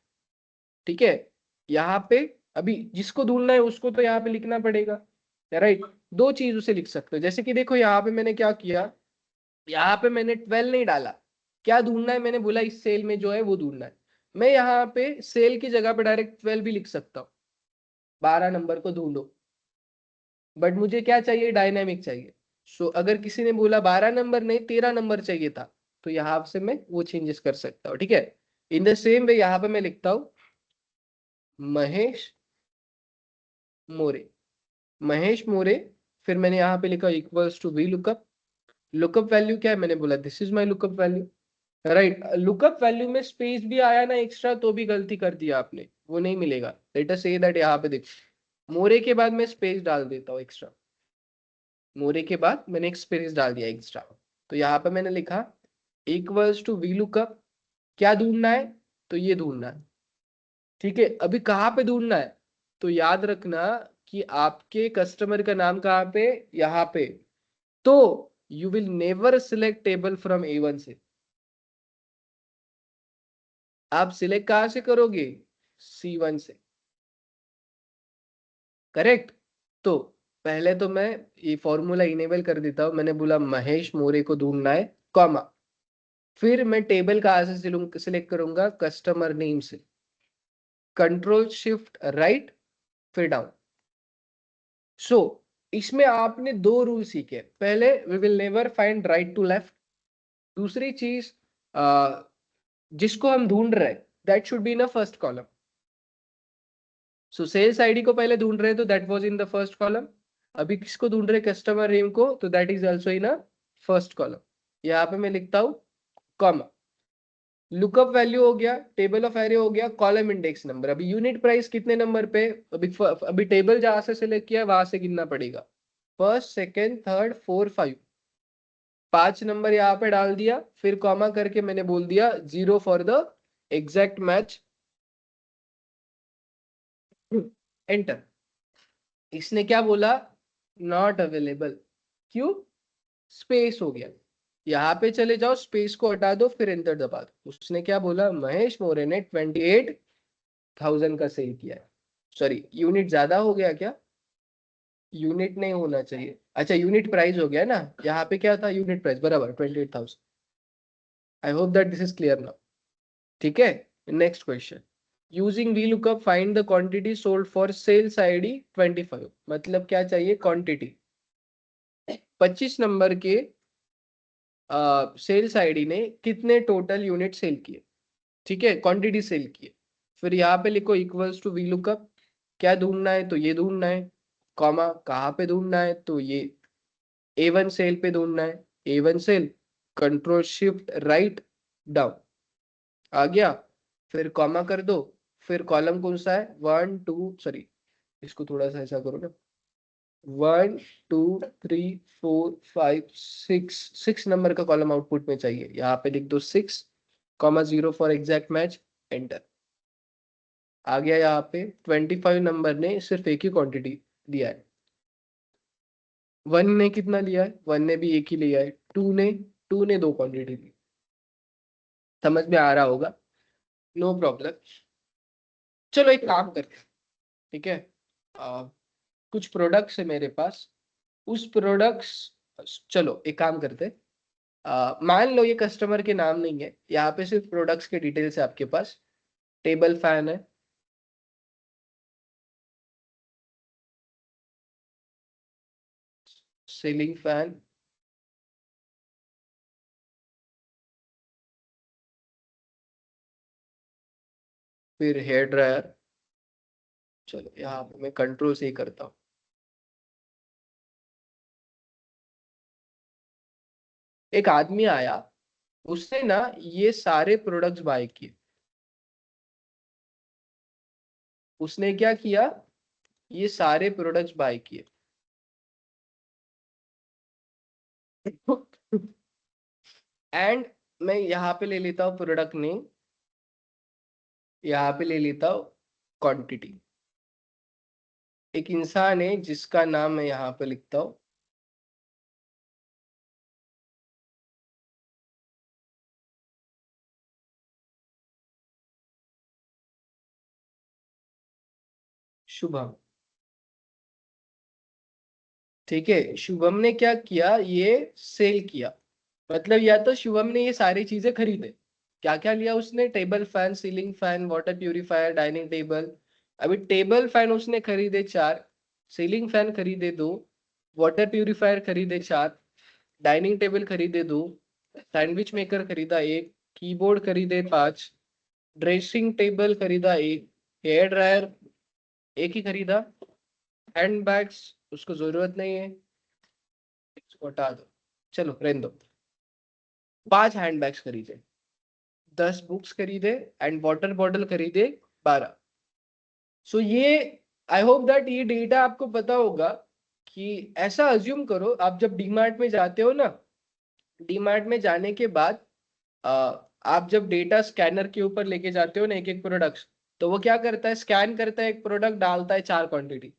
ठीक है, यहाँ पे अभी जिसको ढूंढना है उसको तो यहाँ पे लिखना पड़ेगा, राइट। दो चीज उसे लिख सकते हो, जैसे कि देखो यहाँ पे मैंने क्या किया, यहाँ पे मैंने 12 नहीं डाला, क्या ढूंढना है मैंने बोला इस सेल में जो है वो ढूंढना है। मैं यहाँ पे सेल की जगह पे डायरेक्ट 12 भी लिख सकता हूँ, 12 नंबर को ढूंढो, बट मुझे क्या चाहिए, डायनामिक चाहिए। सो अगर किसी ने बोला 12 नंबर नहीं 13 नंबर चाहिए था, तो यहाँ से मैं वो चेंजेस कर सकता हूँ। ठीक है, इन द सेम वे यहाँ पे मैं लिखता हूँ महेश मोरे, महेश मोरे, फिर मैंने यहाँ पे लिखा equals to V lookup. Lookup value क्या है, मैंने बोला this is my lookup value, right. Lookup value में स्पेस भी आया ना एक्स्ट्रा, तो भी गलती कर दिया आपने, वो नहीं मिलेगा। लेट अस से दैट यहाँ पे देखो मोरे के बाद मैं स्पेस डाल देता हूँ एक्स्ट्रा, मोरे के बाद मैंने एक स्पेस डाल दिया एक्स्ट्रा। तो यहाँ पे मैंने लिखा इक्वल्स टू वी लुकअप, क्या ढूंढना है, तो ये ढूंढना है। ठीक है, अभी कहाँ पे ढूंढना है, तो याद रखना कि आपके कस्टमर का नाम कहाँ पे, यहाँ पे। तो you will never select table from A1 से, आप सिलेक्ट कहाँ से करोगे, C1 से। करेक्ट। तो पहले तो मैं ये फॉर्मूला इनेबल कर देता हूं, मैंने बोला महेश मोरे को ढूंढना है, कॉमा, फिर मैं टेबल कहाँ से सिलेक्ट करूंगा, कस्टमर नेम से, कंट्रोल शिफ्ट राइट, फिर डाउन। सो इसमें आपने दो रूल सीखे, पहले we will never find right to left, दूसरी चीज जिसको हम ढूंढ रहे हैं that should be in first column. So sales ID को पहले ढूंढ रहे हैं तो that was in the first column, अभी किसको ढूंढ रहे हैं, कस्टमर नेम को, तो that is also in a first column. यहाँ पे मैं लिखता हूं कॉमा, लुकअप वैल्यू हो गया, टेबल ऑफ एरे हो गया, कॉलम इंडेक्स नंबर, अभी यूनिट प्राइस कितने नंबर पे, अभी टेबल जहां से सिलेक्ट किया वहां से गिनना पड़ेगा, first second third four five, 5 number यहाँ पे डाल दिया, फिर कॉमा करके मैंने बोल दिया 0 for the exact match, enter. इसने क्या बोला, नॉट अवेलेबल, क्यों, स्पेस हो गया। यहाँ पे चले जाओ, स्पेस को हटा दो, फिर एंटर दबा दो। उसने क्या बोला, महेश मोरे ने 28,000 का सेल किया है, सॉरी यूनिट ज्यादा हो गया क्या, यूनिट नहीं होना चाहिए, अच्छा यूनिट प्राइस हो गया ना, यहाँ पे क्या था, यूनिट प्राइस बराबर 28,000। I hope that this is clear now. ठीक है, next question, using VLOOKUP find the quantity sold for sales ID 25, मतलब क्या चाहिए, क्वांटिटी 25 नंबर के सेल्स आईडी ने कितने टोटल यूनिट सेल किए, ठीक है, क्वांटिटी सेल किए। फिर यहाँ पे लिखो इक्वल्स टू VLOOKUP, क्या ढूंढना है, तो ये ढूंढना है, कॉमा कहाँ पे ढूंढना है, तो ये A1 सेल पे ढूंढना है, A1 cell, control shift right down, आ गया, फिर कॉमा कर दो, फिर कॉलम कौन सा है, 1 2, सॉरी इसको थोड़ा सा ऐसा करो ना, 1 2 3 4 5 6, 6 नंबर का कॉलम आउटपुट में चाहिए, यहाँ पे लिख दो 6,0 फॉर एग्जैक्ट मैच, एंटर। आ गया, यहाँ पे 25 नंबर ने सिर्फ एक ही क्वांटिटी दिया है, 1 ने कितना लिया है, 1 ने भी एक ही लिया है, 2 ने 2 क्वांटिटी ली, समझ में आ रहा होगा, नो प्रॉब्लम। चलो एक काम करते हैं, ठीक है, आ, कुछ प्रोडक्ट्स है मेरे पास, उस प्रोडक्ट्स, चलो एक काम करते हैं, मान लो ये कस्टमर के नाम नहीं है, यहाँ पे सिर्फ प्रोडक्ट्स के डिटेल्स है आपके पास, टेबल फैन है, सीलिंग फैन, फिर हेयर ड्रायर, चलो यहाँ पे मैं कंट्रोल से ही करता हूँ। एक आदमी आया, उसने ना ये सारे प्रोडक्ट्स बाय किए, उसने क्या किया, ये सारे प्रोडक्ट्स बाय किए, एंड मैं यहाँ पे ले लेता हूँ प्रोडक्ट नेम, यहाँ पे ले लेता हूँ क्वांटिटी, एक इंसान है जिसका नाम मैं यहाँ पे लिखता हूँ शुभम। ठीक है, शुभम ने क्या किया, ये सेल किया, मतलब या तो शुभम ने ये सारी चीजें खरीदे, क्या क्या लिया उसने, table fan, ceiling fan, water purifier, dining table. अभी टेबल फैन उसने खरीदे 4, सीलिंग फैन खरीदे 2, वाटर प्यूरिफायर खरीदे 4, डाइनिंग टेबल खरीदे 2, सैंडविच मेकर खरीदा 1, कीबोर्ड खरीदे 5, ड्रेसिंग टेबल खरीदा 1, हेयर ड्रायर एक ही खरीदा, हैंड बैग्स उसको जरूरत नहीं है, इसको हटा दो, चलो रहने दो, 5 हैंड बैग्स खरीदे, 10 बुक्स खरीदे, एंड वाटर बॉटल खरीदे 12। सो ये आई होप दैट ये डेटा आपको पता होगा कि ऐसा अज्यूम करो, आप जब डीमार्ट में जाते हो ना, डीमार्ट में जाने के बाद आप जब डेटा स्कैनर के ऊपर लेके जाते हो ना एक एक प्रोडक्ट, तो वो क्या करता है, स्कैन करता है एक प्रोडक्ट, डालता है 4 क्वांटिटी।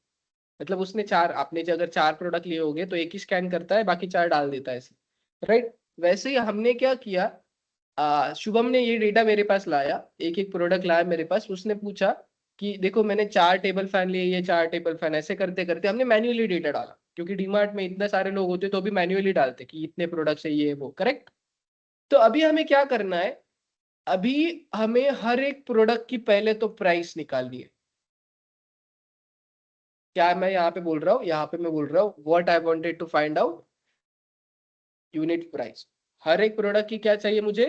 मतलब उसने 4, आपने जो अगर 4 प्रोडक्ट लिए होंगे तो एक ही स्कैन करता है, बाकी 4 डाल देता है ऐसे, राइट। वैसे ही हमने क्या किया, शुभम ने ये डेटा मेरे पास लाया, एक एक प्रोडक्ट लाया मेरे पास, उसने पूछा कि देखो मैंने 4 टेबल फैन लिए, ये 4 टेबल फैन, ऐसे करते करते हमने मैन्युअली डेटा डाला, क्योंकि डीमार्ट में इतने सारे लोग होते तो भी मैन्युअली डालते कि इतने प्रोडक्ट्स है ये वो, करेक्ट। तो अभी हमें क्या करना है, अभी हमें हर एक प्रोडक्ट की पहले तो प्राइस निकालनी है। क्या मैं यहाँ पे बोल रहा हूँ, यहाँ पे मैं बोल रहा हूँ what I wanted to find out, unit price. हर एक प्रोडक्ट की क्या चाहिए मुझे,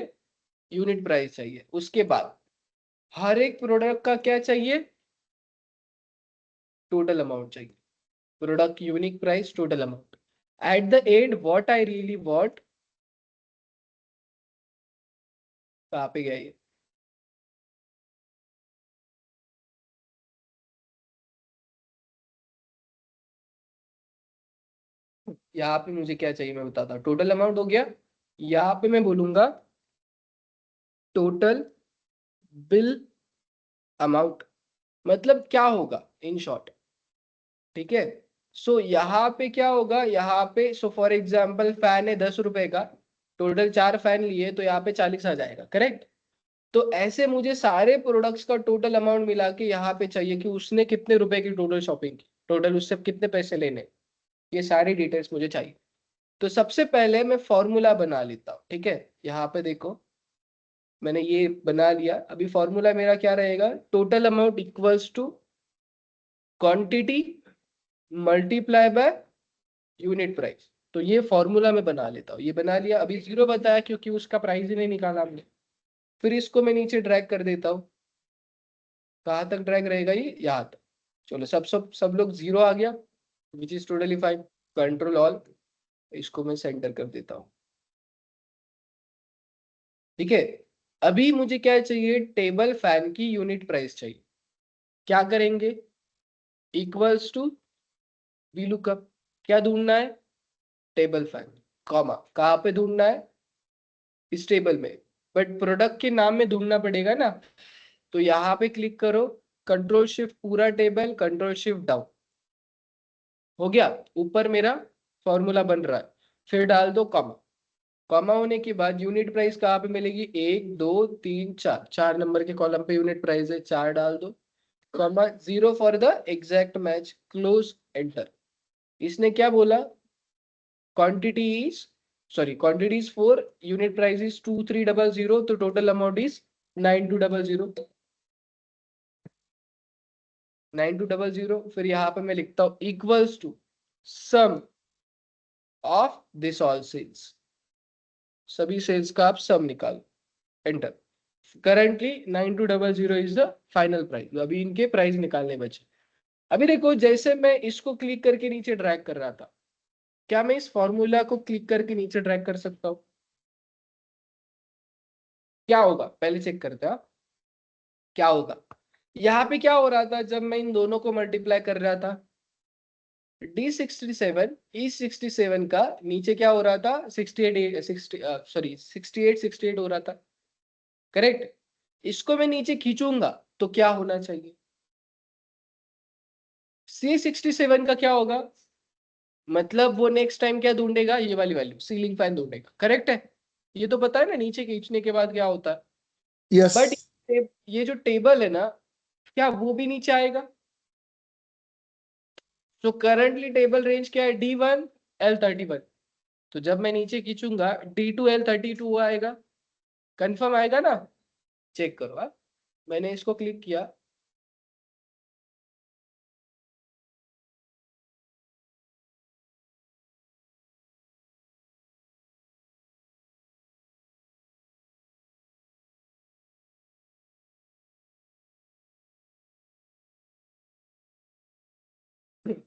यूनिट प्राइस चाहिए। उसके बाद हर एक प्रोडक्ट का क्या चाहिए, टोटल अमाउंट चाहिए। Product unique price, total amount. At the end what I really want, कहाँ पे गया ये, यहाँ पे मुझे क्या चाहिए मैं बताता हूँ, टोटल अमाउंट हो गया। यहाँ पे मैं बोलूंगा टोटल बिल अमाउंट, मतलब क्या होगा इन शॉर्ट, ठीक है। सो यहाँ पे क्या होगा, यहाँ पे सो फॉर एग्जाम्पल फैन है 10 रुपए का, टोटल 4 फैन लिए तो यहाँ पे 40 आ जाएगा, करेक्ट। तो ऐसे मुझे सारे प्रोडक्ट्स का टोटल अमाउंट मिला के यहाँ पे चाहिए कि उसने कितने रुपए की टोटल शॉपिंग की, टोटल उससे कितने पैसे लेने, ये सारी डिटेल्स मुझे चाहिए। तो सबसे पहले मैं फॉर्मूला बना लेता हूँ, ठीक है। यहाँ पे देखो मैंने ये बना लिया। अभी फॉर्मूला मेरा क्या रहेगा, total amount equals to quantity multiply by unit price. तो ये फॉर्मूला मैं बना लेता हूँ, ये बना लिया। अभी 0 बताया क्योंकि उसका प्राइस ही नहीं निकाला हमने। फिर इसको मैं नीचे ड्रैग कर देता हूँ, कहाँ तक ड्रैग रहेगा ये, यहाँ तक। चलो सब लोग 0 आ गया, which is totally fine. Control all, इसको मैं सेंटर कर देता हूँ, ठीक है। अभी मुझे क्या चाहिए, टेबल फैन की यूनिट प्राइस चाहिए। क्या करेंगे, इक्वल्स टू वी लुकअप। क्या ढूंढना है, टेबल फैन, कॉमा कहाँ पे ढूंढना है, इस टेबल में, बट प्रोडक्ट के नाम में ढूंढना पड़ेगा ना। तो यहाँ पे क्लिक करो, कंट्रोल शिफ्ट पूरा टेबल, कंट्रोल शिफ्ट डाउन, हो गया। ऊपर मेरा फॉर्मूला बन रहा है। फिर डाल दो कॉमा, कॉमा होने के बाद यूनिट प्राइस कहाँ पे मिलेगी, 1 2 3 4, 4 नंबर के कॉलम पे यूनिट प्राइस है, 4 डाल दो, comma 0 for the exact match, close enter. इसने क्या बोला, quantity is, sorry quantity is 4, unit price is 2300, तो टोटल अमाउंट इज 9200, 9200। फिर यहाँ पे मैं लिखता हूँ equals to sum of this all cells, सभी सेल्स का आप सम निकालो, enter. Currently 9200 is the final price. अभी इनके प्राइस निकालने बचे। अभी देखो जैसे मैं इसको क्लिक करके नीचे ड्रैग कर रहा था, क्या मैं इस फॉर्मूला को क्लिक करके नीचे ड्रैग कर सकता हूँ, क्या होगा पहले चेक करते हैं। क्या होगा, यहाँ पे क्या हो रहा था जब मैं इन दोनों को मल्टीप्लाई कर रहा था, D67 E67 का नीचे क्या हो रहा था, 68 सॉरी 68 हो रहा था, करेक्ट। इसको मैं नीचे खींचूंगा तो क्या होना चाहिए, C67 का क्या होगा, मतलब वो नेक्स्ट टाइम क्या ढूंढेगा, ये वाली वैल्यू सीलिंग फैन ढूंढेगा, करेक्ट है। ये तो पता है ना नीचे खींचने के बाद क्या होता है। यस। बट ये जो टेबल है ना, क्या वो भी नीचे आएगा। तो करंटली टेबल रेंज क्या है, D1 L31। तो जब मैं नीचे खींचूंगा D2 L32 आएगा, कंफर्म आएगा ना, चेक करो आप। मैंने इसको क्लिक किया,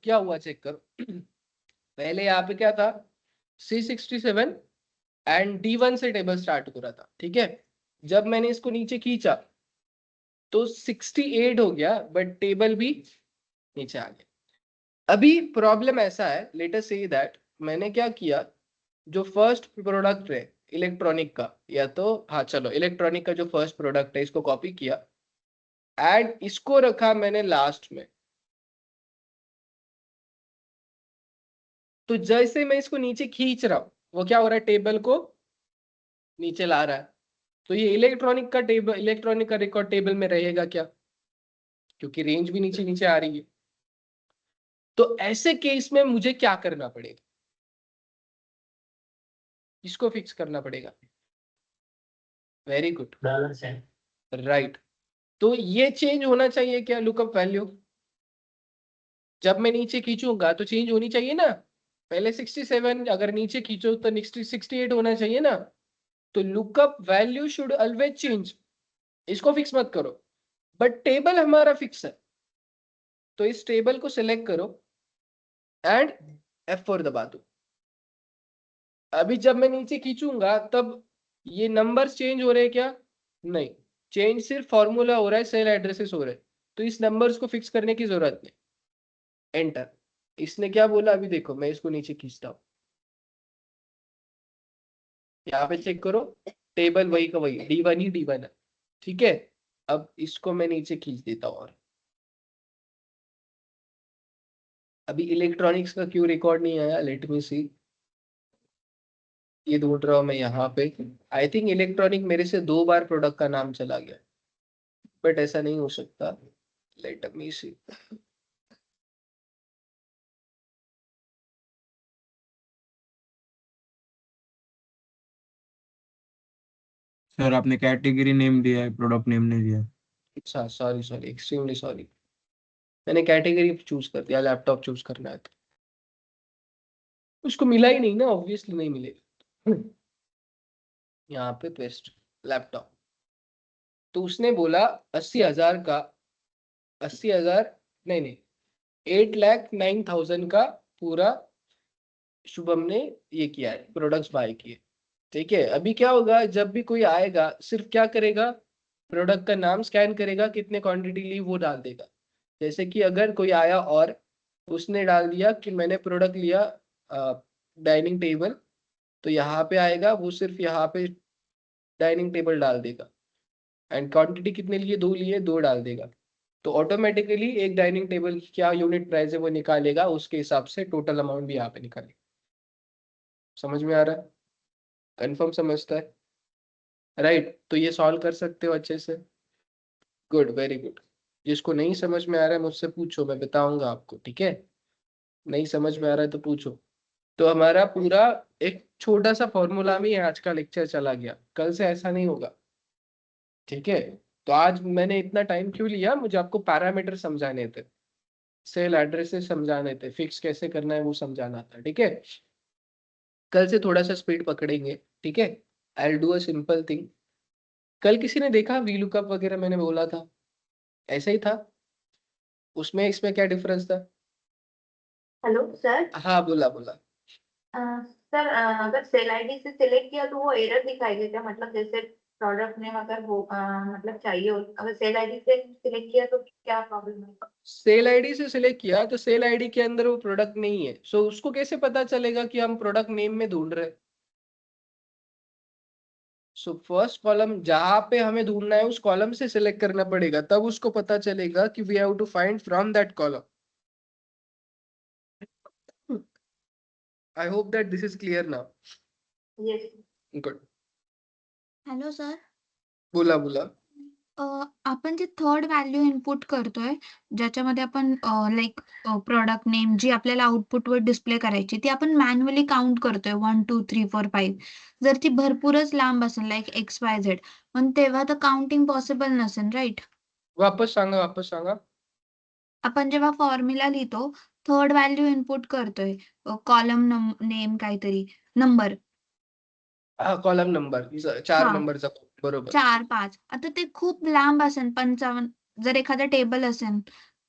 क्या हुआ चेक करो। पहले यहाँ पे क्या था, C67 एंड D1 से टेबल स्टार्ट हो रहा था, ठीक है। जब मैंने इसको नीचे खींचा तो 68 हो गया, बट टेबल भी नीचे आ गया। अभी प्रॉब्लम ऐसा है, लेट अस से दैट मैंने क्या किया, जो फर्स्ट प्रोडक्ट है इलेक्ट्रॉनिक का, या तो हाँ चलो इलेक्ट्रॉनिक का जो फर्स्ट प्रोडक्ट है इसको कॉपी किया एंड इसको रखा मैंने लास्ट में। तो जैसे मैं इसको नीचे खींच रहा हूं वो क्या हो रहा है, टेबल को नीचे ला रहा है। तो ये इलेक्ट्रॉनिक का टेबल, इलेक्ट्रॉनिक का रिकॉर्ड टेबल में रहेगा क्या, क्योंकि रेंज भी नीचे नीचे आ रही है। तो ऐसे केस में मुझे क्या करना पड़ेगा, इसको फिक्स करना पड़ेगा। वेरी गुड, बैलेंस है। राइट। तो ये चेंज होना चाहिए क्या, लुकअप वैल्यू जब मैं नीचे खींचूंगा तो चेंज होनी चाहिए ना। पहले 67, अगर नीचे खींचो तो 68 होना चाहिए ना। तो lookup value should always change, इसको फिक्स मत करो। बट टेबल हमारा फिक्स है, तो इस टेबल को सिलेक्ट करो एंड F4 दबा दो। अभी जब मैं नीचे खींचूंगा तब ये नंबर्स चेंज हो रहे हैं क्या, नहीं। चेंज सिर्फ फॉर्मूला हो रहा है, सेल एड्रेसेस हो रहे हैं। तो इस नंबर्स को फिक्स करने की जरूरत नहीं। एंटर। इसने क्या बोला अभी देखो, मैं इसको नीचे खींचता हूँ, यहाँ पे चेक करो, टेबल वही का वही, D1 ही D1 है, ठीक है। अब इसको मैं नीचे खींच देता हूँ। और अभी इलेक्ट्रॉनिक्स का क्यों रिकॉर्ड नहीं आया, लेट मी सी। ये ढूंढ रहा हूँ मैं यहाँ पे। आई थिंक इलेक्ट्रॉनिक मेरे से 2 बार प्रोडक्ट का नाम चला गया, बट ऐसा नहीं हो सकता। लेट मी सी। सर आपने कैटेगरी नेम दिया है, प्रोडक्ट नेम नहीं दिया। अच्छा सॉरी सॉरी, एक्सट्रीमली सॉरी। मैंने कैटेगरी चूज कर दिया, लैपटॉप चूज करना है तो उसको मिला ही नहीं ना, ऑब्वियसली नहीं मिलेगा। यहाँ पे पेस्ट लैपटॉप। तो उसने बोला 80,000 का, 80,000 नहीं नहीं, 8,09,000 का पूरा शुभम ने ये किया है, प्रोडक्ट्स बाय किए। ठीक है, अभी क्या होगा, जब भी कोई आएगा सिर्फ क्या करेगा, प्रोडक्ट का नाम स्कैन करेगा, कितने क्वांटिटी ली वो डाल देगा। जैसे कि अगर कोई आया और उसने डाल दिया कि मैंने प्रोडक्ट लिया डाइनिंग टेबल, तो यहाँ पे आएगा वो सिर्फ यहाँ पे डाइनिंग टेबल डाल देगा एंड क्वांटिटी कितने लिए, 2 लिए, 2 डाल देगा। तो ऑटोमेटिकली एक डाइनिंग टेबल की क्या यूनिट प्राइस है वो निकालेगा, उसके हिसाब से टोटल अमाउंट भी यहाँ पे निकालेगा। समझ में आ रहा है, कंफर्म समझता है, राइट। तो ये सॉल्व कर सकते हो अच्छे से, गुड, वेरी गुड। जिसको नहीं समझ में आ रहा है मुझसे पूछो, मैं बताऊंगा आपको, ठीक है। नहीं समझ में आ रहा है तो पूछो। तो हमारा पूरा एक छोटा सा फॉर्मूला में आज का लेक्चर चला गया, कल से ऐसा नहीं होगा, ठीक है। तो आज मैंने इतना टाइम क्यों लिया, मुझे आपको पैरामीटर समझाने थे, सेल एड्रेसेस समझाने थे, फिक्स कैसे करना है वो समझाना था, ठीक है। कल से थोड़ा सा स्पीड पकड़ेंगे, ठीक है। I will do a simple thing. कल किसी ने देखा वी लुकअप वगैरह मैंने बोला था, ऐसा ही था, उसमें इसमें क्या डिफरेंस था। Hello sir. हाँ बोला बोला। सर अगर सेल आईडी से सिलेक्ट किया तो वो एरर दिखाई क्या, मतलब जैसे प्रोडक्ट नेम अगर वो मतलब चाहिए हो, अगर सेल आईडी से सिलेक्ट किया तो क्या प्रॉब्लम है? सेल आईडी से सिलेक्ट किया तो सेल आईडी के अंदर वो प्रोडक्ट नहीं है, सो उसको कैसे पता चलेगा कि हम प्रोडक्ट नेम में ढूंढ रहे हैं। सो फर्स्ट कॉलम जहां पे हमें ढूंढना है उस कॉलम से सिलेक्ट करना पड़ेगा, तब उसको पता चलेगा कि we have to find from that column. I hope that this is clear now. Yes. Good. Hello sir. बोला बोला। आपण जे थर्ड व्हॅल्यू इनपुट करतोय, ज्याच्यामध्ये आपण लाइक प्रॉडक्ट नेम जी आपल्याला आउटपुटवर डिस्प्ले करायची, ती आपण मॅन्युअली काउंट करतोय 1, 2, 3, 4, 5. जर ती भरपूरच लांब असेल लाइक XYZ, पण तेव्हा तर काउंटिंग पॉसिबल नसेल, राइट? वापस सांगा, वापस सांगा। आपण जेव्हा फॉर्म्युला लिहितो, थर्ड व्हॅल्यू इनपुट करतोय, कॉलम नेम काहीतरी, नंबर. हा कॉलम नंबर 4 हां. नंबरचा, बरोबर। 4, 5. आता ते खूप लांब असेल 55, जर एखादा टेबल असेल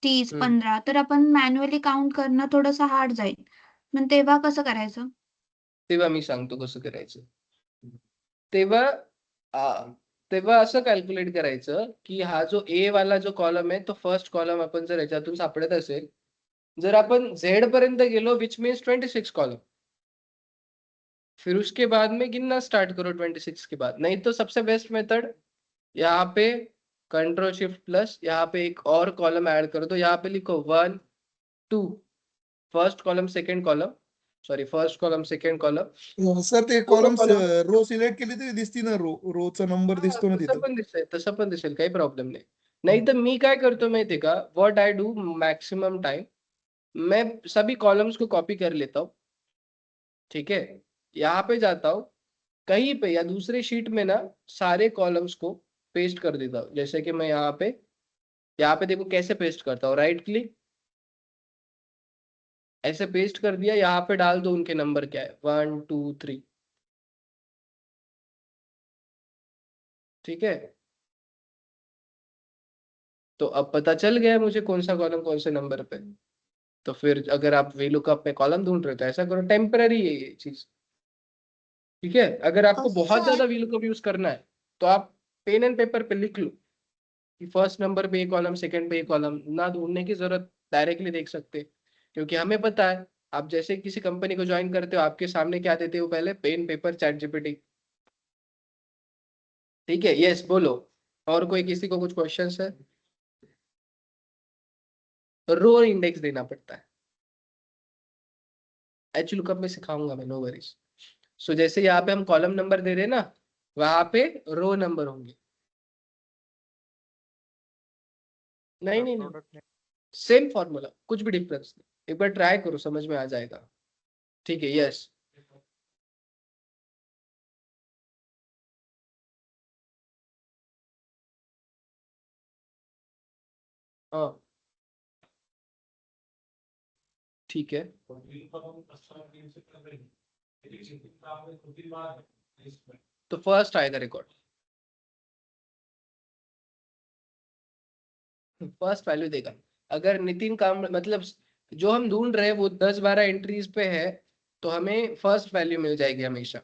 30, 15, तर आपण मॅन्युअली काउंट करणं थोडंसं हार्ड जाईल. मग तेव्हा कसं करायचं? तेव्हा मी सांगतो कसं करायचं। तेव्हा तेव्हा असं कॅल्क्युलेट करायचं की हा जो ए वाला जो कॉलम आहे तो फर्स्ट कॉलम आपण जर याच्यातून सापडत असेल जर आपण Z पर्यंत गेलो विच मीन्स 26 कॉलम, फिर उसके बाद में गिनना स्टार्ट करो 26 के बाद। नहीं तो सबसे बेस्ट मेथड यहाँ पे कंट्रोल शिफ्ट प्लस, यहाँ पे एक और कॉलम ऐड कर दो, यहाँ पे लिखो 1 2 first column second column, sorry first column second column. Sir ते कॉलम्स रो सिलेक्ट केली तरी दिसती ना, रोचा नंबर दिसतो ना तसं तिथं. पण दिसेल, तसं पण दिसेल, काही प्रॉब्लेम नाही। नाही तर मी काय करतो माहितीये का, what I do maximum time, मैं सभी कॉलम्स को कॉपी कर लेता हूँ, ठीक है, यहाँ पे जाता हूँ कहीं पे या दूसरे शीट में ना सारे कॉलम्स को पेस्ट कर देता हूँ। जैसे कि मैं यहाँ पे देखो कैसे पेस्ट करता हूँ, राइट क्लिक, ऐसे पेस्ट कर दिया, यहाँ पे डाल दो उनके नंबर क्या है 1 2 3, ठीक है। तो अब पता चल गया मुझे कौन सा कॉलम कौन से नंबर पे। तो फिर अगर आप VLOOKUP में कॉलम ढूंढ रहे हो तो ऐसा करो, टेम्पररी है ये चीज, ठीक है। अगर आपको बहुत सर ज्यादा VLOOKUP यूज करना है तो आप पेन एंड पेपर पे लिख लो कि फर्स्ट नंबर पे ये कॉलम, सेकंड पे ये कॉलम, ना ढूंढने की जरूरत, डायरेक्टली देख सकते हैं। क्योंकि हमें पता है, आप जैसे किसी कंपनी को ज्वाइन करते हो आपके सामने क्या देते हो, पहले पेन पेपर चैट जीपीटी, ठीक है। यस बोलो, और कोई किसी को कुछ क्वेश्चन है? रो इंडेक्स देना पड़ता है, HLOOKUP में सिखाऊंगा मैं, नो वरीज। सो जैसे यहाँ पे हम कॉलम नंबर दे रहे हैं ना, वहां पे रो नंबर होंगे। नहीं नहीं नहीं, सेम फॉर्मूला, कुछ भी डिफरेंस नहीं, एक बार ट्राई करो समझ में आ जाएगा, ठीक है। यस हाँ ठीक है। तो फर्स्ट आएगा रिकॉर्ड, फर्स्ट वैल्यू देगा। अगर नितिन का मतलब जो हम ढूंढ रहे हैं वो 10-12 एंट्रीज पे है, तो हमें फर्स्ट वैल्यू मिल जाएगी हमेशा।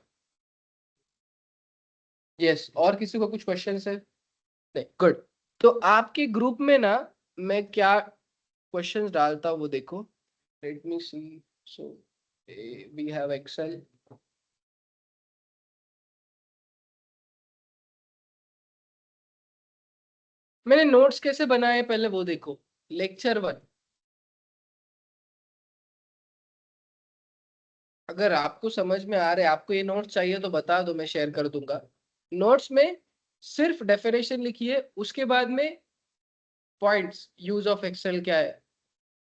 यस, और किसी को कुछ क्वेश्चन है? नहीं, गुड। तो आपके ग्रुप में ना मैं क्या क्वेश्चंस डालता हूँ वो देखो, let me see. So we have Excel, मैंने नोट्स कैसे बनाए पहले वो देखो। लेक्चर 1, अगर आपको समझ में आ रहा है, आपको ये नोट्स चाहिए तो बता दो, मैं शेयर कर दूंगा। नोट्स में सिर्फ डेफिनेशन लिखिए, उसके बाद में पॉइंट्स, यूज ऑफ एक्सेल क्या है,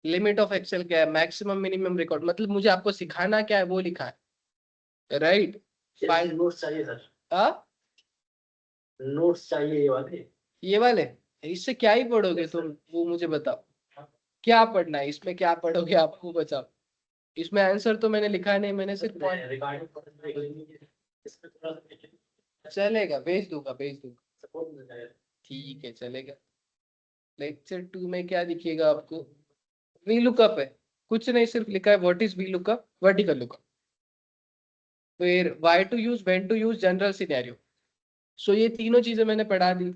लिमिट ऑफ एक्सेल क्या है, मैक्सिमम मिनिमम रिकॉर्ड, मतलब मुझे आपको सिखाना क्या है वो लिखा है, राइट। नोट्स चाहिए सर, हाँ नोट्स चाहिए ये वाले। ये वाले, इससे क्या ही पढ़ोगे Yes, तुम, sir. वो मुझे बताओ क्या पढ़ना है इसमें, क्या पढ़ोगे आप वो बताओ। इसमें आंसर तो मैंने लिखा नहीं, मैंने सिर्फ point- रिकॉर्डिंग इसमें थोड़ा सा चलेगा, भेज दूंगा भेज दूंगा, सपोर्ट मिल जाएगा। ठीक है चलेगा। लेक्चर 2 में क्या दिखेगा आपको, VLOOKUP है, कुछ नहीं, सिर्फ लिखा है what is VLOOKUP, vertical lookup, फिर why to use, when to use, general scenario. So ये तीनों चीजें मैंने पढ़ा दी,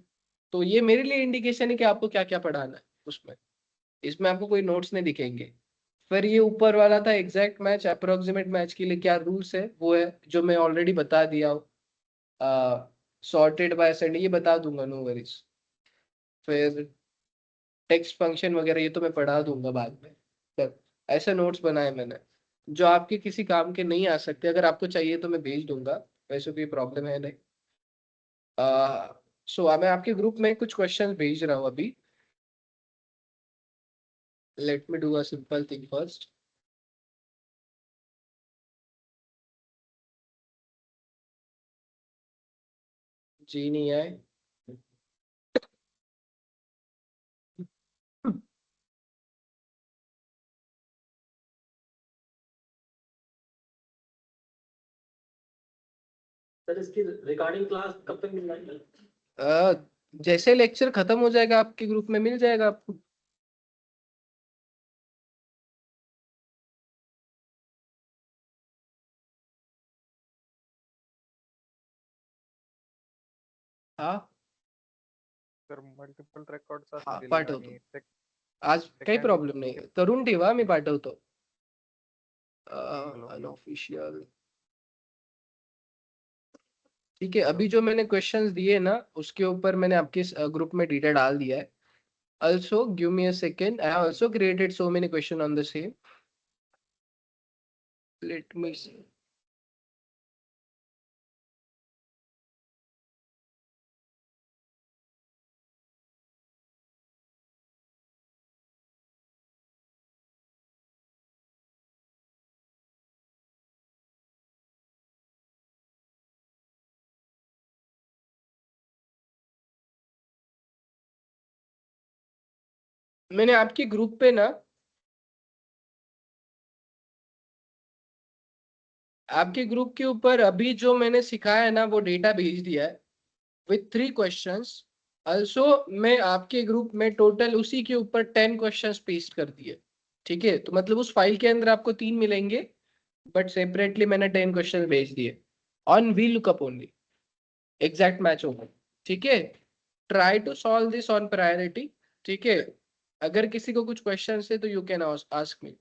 तो ये मेरे लिए इंडिकेशन है कि आपको क्या क्या पढ़ाना है उसमें। इसमें आपको कोई नोट्स नहीं दिखेंगे। फिर ये ऊपर वाला था एग्जैक्ट मैच, अप्रोक्सीमेट मैच के लिए क्या रूल्स है, वो है जो मैं ऑलरेडी बता दिया हूँ। सॉर्टेड बाय असेंडिंग ये बता दूंगा, नो वरीज। फिर टेक्स्ट फंक्शन वगैरह ये तो मैं पढ़ा दूंगा बाद में। फिर ऐसे नोट्स बनाए मैंने जो आपके किसी काम के नहीं आ सकते, अगर आपको चाहिए तो मैं भेज दूंगा, वैसे कोई प्रॉब्लम है नहीं। सो मैं आपके ग्रुप में कुछ क्वेश्चंस भेज रहा हूँ अभी। Let me do a simple thing first. जी नहीं आए, सर इसकी रिकॉर्डिंग क्लास कब तक मिल जाएगी? जैसे लेक्चर खत्म हो जाएगा आपके ग्रुप में मिल जाएगा आपको। हाँ तर मल्टिपल रेकॉर्ड्स हाँ असतील पाठवतो, आणि आज काही प्रॉब्लेम नाही, करून ठेवा, मी पाठवतो. अनऑफिशियल. ठीक है, अभी जो मैंने क्वेश्चंस दिए ना उसके ऊपर मैंने आपके ग्रुप में डेटा डाल दिया है. Also give me a second, I have also created so many question on the same. Let me see. मैंने आपके ग्रुप पे ना आपके ग्रुप के ऊपर अभी जो मैंने सिखाया है ना वो डेटा भेज दिया है विथ 3 क्वेश्चंस. ऑल्सो मैं आपके ग्रुप में टोटल उसी के ऊपर 10 क्वेश्चंस पेस्ट कर दिए. ठीक है, तो मतलब उस फाइल के अंदर आपको 3 मिलेंगे, बट सेपरेटली मैंने 10 क्वेश्चन भेज दिए on V lookup only. Exact match होगा. ठीक है, try to solve this on priority. ठीक है, अगर किसी को कुछ क्वेश्चन है तो you can ask me.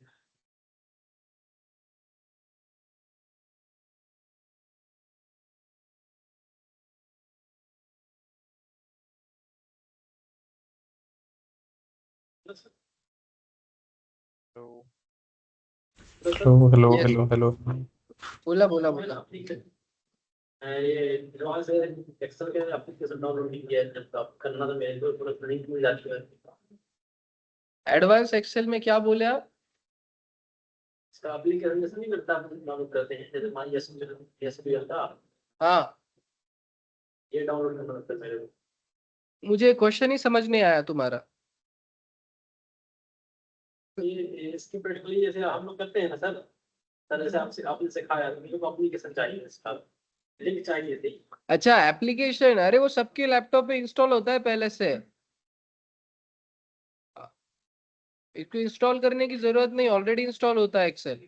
Hello Yes. Hello hello. बोला बोला बोला. ठीक है. ये एडवांस एक्सेल के एप्लीकेशन डाउनलोड नहीं किया है, जब आप करना तो मेरे को पूरा लिंक मिल जाती है. एडवांस एक्सेल में क्या बोले आप? इसका एप्लीकेशन जैसे नहीं करता, आप डाउनलोड करते हैं जैसे मान एसबीआई करता, हाँ, ये डाउनलोड करना पड़ता है मेरे को. मुझे क्वेश्चन ही समझ नहीं आया तुम्हारा. ये इसकी प्रैक्टिकली जैसे हम लोग करते हैं ना सर, जैसे आपने सिखाया तो मेरे को एप्लीकेशन चाहिए, इसका लिंक चाहिए थी. अच्छा, एप्लीकेशन, अरे वो सबके लैपटॉप पे इंस्टॉल होता है पहले से. इसको इंस्टॉल करने की जरूरत नहीं, ऑलरेडी इंस्टॉल होता है एक्सेल.